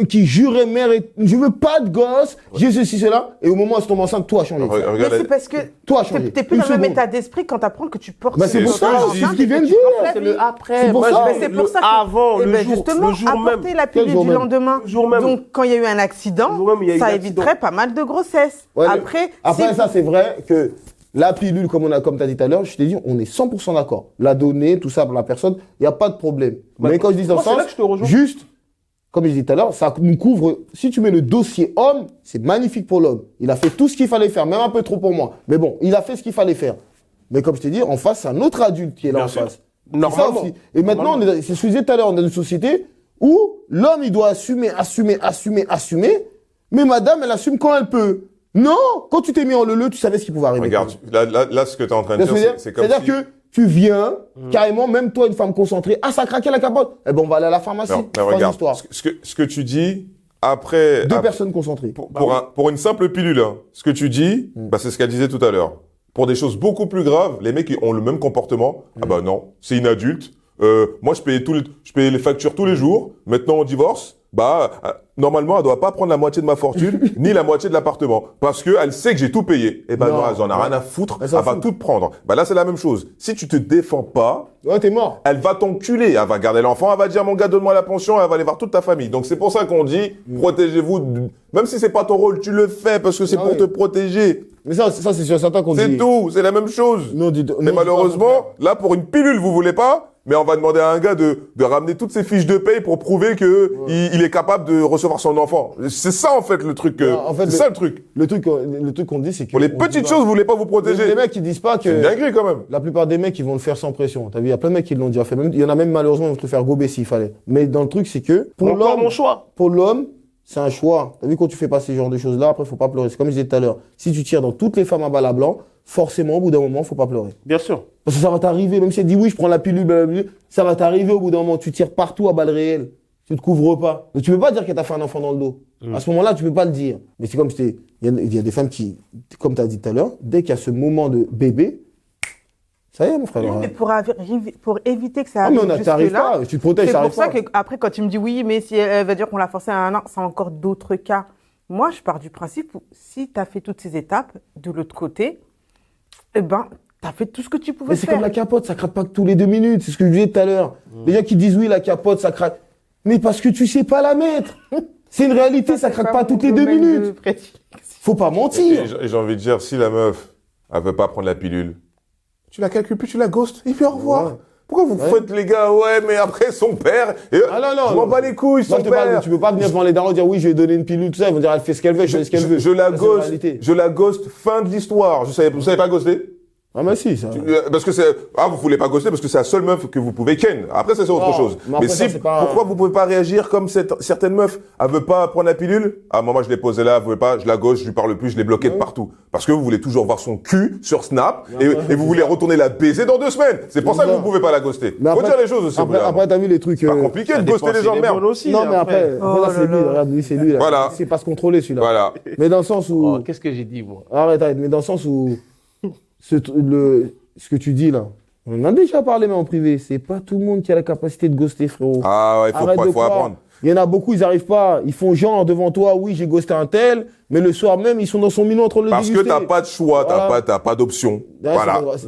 qui juraient mère et je veux pas de gosse, j'ai ceci, cela, et au moment où elles tombent enceintes, tout a changé. Regarde, Mais c'est parce que Toi, changé. t'es plus Une dans le même seconde. état d'esprit quand t'apprends que tu portes. Bah, c'est pour ce que ça, je dis. c'est ce qu'il vient de dire. C'est le après. C'est pour Moi, ça. je Mais dis c'est pour le ça que, avant, eh le ben, jour, justement, le jour apporter même. la Quel pilule jour du même lendemain. Le jour même. Donc, quand il y a eu un accident, Le jour même, il y a eu ça l'accident. éviterait pas mal de grossesses. Ouais, mais Après, ça, c'est vrai que la pilule, comme tu as dit tout à l'heure, je t'ai dit, on est 100% d'accord. La donnée, tout ça pour la personne, il n'y a pas de problème. Ouais. Mais quand je dis dans Moi, ce c'est là sens, que je te rejoins. juste, comme je disais tout à l'heure, ça nous couvre. Si tu mets le dossier homme, c'est magnifique pour l'homme. Il a fait tout ce qu'il fallait faire, même un peu trop pour moi. Mais bon, il a fait ce qu'il fallait faire. Mais comme je t'ai dit, en face, c'est un autre adulte qui est là Bien en sûr. face. C'est ça Normalement. aussi. Et maintenant, c'est ce que je disais tout à l'heure, on est dans une société où l'homme, il doit assumer. Mais madame, elle assume quand elle peut. Non, quand tu t'es mis en leu, tu savais ce qui pouvait arriver. Regarde, là, ce que tu es en train de Tu vois ce que je dire, veux dire c'est comme C'est-à-dire si... que tu viens, carrément, même toi, une femme concentrée, ah, ça a craqué la capote. Eh ben, on va aller à la pharmacie. Non, mais Fin regarde, d'histoire. ce que tu dis, après... Deux personnes concentrées. Pour une simple pilule, hein, ce que tu dis, bah, c'est ce qu'elle disait tout à l'heure. Pour des choses beaucoup plus graves, les mecs ils ont le même comportement. Ah bah non, c'est une adulte. Moi, je payais les factures tous les jours. Maintenant, on divorce. Bah, normalement, elle doit pas prendre la moitié de ma fortune, ni la moitié de l'appartement. Parce que elle sait que j'ai tout payé. Et ben non, elle en a rien à foutre. Elle Elle s'en va fout. tout prendre. Bah là, c'est la même chose. Si tu te défends pas, Ouais, t'es mort. elle va t'enculer. Elle va garder l'enfant. Elle va dire, mon gars, donne-moi la pension. Elle va aller voir toute ta famille. Donc, c'est pour ça qu'on dit, protégez-vous. Même si c'est pas ton rôle, tu le fais parce que c'est Ah pour oui. te protéger. Mais ça c'est sur certains qu'on dit. C'est tout. C'est la même chose. Non, Mais malheureusement, là, pour une pilule, vous voulez pas, mais on va demander à un gars de ramener toutes ses fiches de paye pour prouver que il est capable de recevoir son enfant. C'est ça, en fait, le truc. Non, en fait, c'est ça, le truc. Le truc qu'on dit, c'est que. Pour les on petites dit choses, pas- vous voulez pas vous protéger. Les mecs, ils disent pas C'est une que. dinguerie, quand même. La plupart des mecs, ils vont le faire sans pression. T'as vu, il y a plein de mecs qui l'ont déjà fait. Même, il y en a même, malheureusement, qui vont te le faire gober s'il fallait. Mais dans le truc, c'est que. Pour Encore l'homme. mon choix. Pour l'homme, c'est un choix. T'as vu, quand tu fais pas ces genres de choses-là, après, faut pas pleurer. C'est comme je disais tout à l'heure. Si tu tires dans toutes les femmes à balles à blanc, forcément, au bout d'un moment, faut pas pleurer. Bien sûr. Parce que ça va t'arriver, même si elle dit oui, je prends la pilule, blablabla, ça va t'arriver au bout d'un moment. Tu tires partout à balles réelles. Tu te couvres pas. Donc, tu peux pas dire qu'elle t'a fait un enfant dans le dos. À ce moment-là, tu peux pas le dire. Mais c'est comme il y a des femmes qui, comme tu as dit tout à l'heure, dès qu'il y a ce moment de bébé, Ça y est, mon frère. Non, mais pour éviter que ça Ah, mais arrive t'arrives jusque-là, pas, tu te protèges, c'est t'arrives pour ça pas. que après, quand tu me dis oui, mais si elle va dire qu'on l'a forcé à un an, c'est encore d'autres cas. Moi, je pars du principe où si tu as fait toutes ces étapes, de l'autre côté, eh ben, tu as fait tout ce que tu pouvais Mais c'est faire. comme la capote, ça craque pas que tous les 2 minutes. C'est ce que je disais tout à l'heure. Les gens qui disent oui, la capote, ça craque. Mais parce que tu sais pas la mettre. C'est une réalité, ça c'est craque pas mon toutes les 2 domaine de minutes. prédilection. Faut pas mentir. Et j'ai envie de dire, si la meuf, elle veut pas prendre la pilule, tu la calcules plus, tu la ghostes, et puis au revoir. Ouais. Pourquoi vous faites les gars, ouais, mais après son père, et Ah non, non. je m'en bats les couilles, Moi, son je te parle, père. tu peux pas venir devant les darons et dire oui, je vais donner une pilule, tout ça. Ils vont dire elle fait ce qu'elle veut, je fais ce qu'elle veut. Je la Ça, c'est la ghost, réalité. je la ghost, fin de l'histoire. Vous savez pas ghoster? Ah, mais si, ça. Parce que vous voulez pas ghoster parce que c'est la seule meuf que vous pouvez ken. Après, ça, c'est autre Non, chose. mais après, ça, c'est pas- pourquoi vous pouvez pas réagir comme certaines meufs? Elle veut pas prendre la pilule? Ah, moi, je l'ai posée là, vous voulez pas, je la ghost, je lui parle plus, je l'ai bloquée de partout. Parce que vous voulez toujours voir son cul sur Snap et vous voulez retourner la baiser dans 2 semaines. C'est pour ça que vous pouvez pas la ghoster. Mais Faut après- dire les choses aussi. Après, t'as vu les trucs. c'est pas compliqué de ghoster les gens, C'est merde. bon aussi. Non, mais après, Oh regarde, c'est là lui, là. regarde, lui, c'est lui, là. Voilà. C'est pas se contrôler, celui-là. Voilà. Mais dans le sens où. Oh, qu'est-ce que j'ai dit, moi? Arrête, mais dans le sens où. Ce que tu dis, là. On en a déjà parlé, mais en privé. C'est pas tout le monde qui a la capacité de ghoster, frérot. Ah, ouais, Arrête de faut croire. apprendre. Il y en a beaucoup, ils arrivent pas. Ils font genre devant toi, oui, j'ai ghosté un tel, mais le soir même, ils sont dans son milieu en train de le Parce que déguster. t'as pas de choix, Voilà. t'as pas d'option. Ouais, Voilà. c'est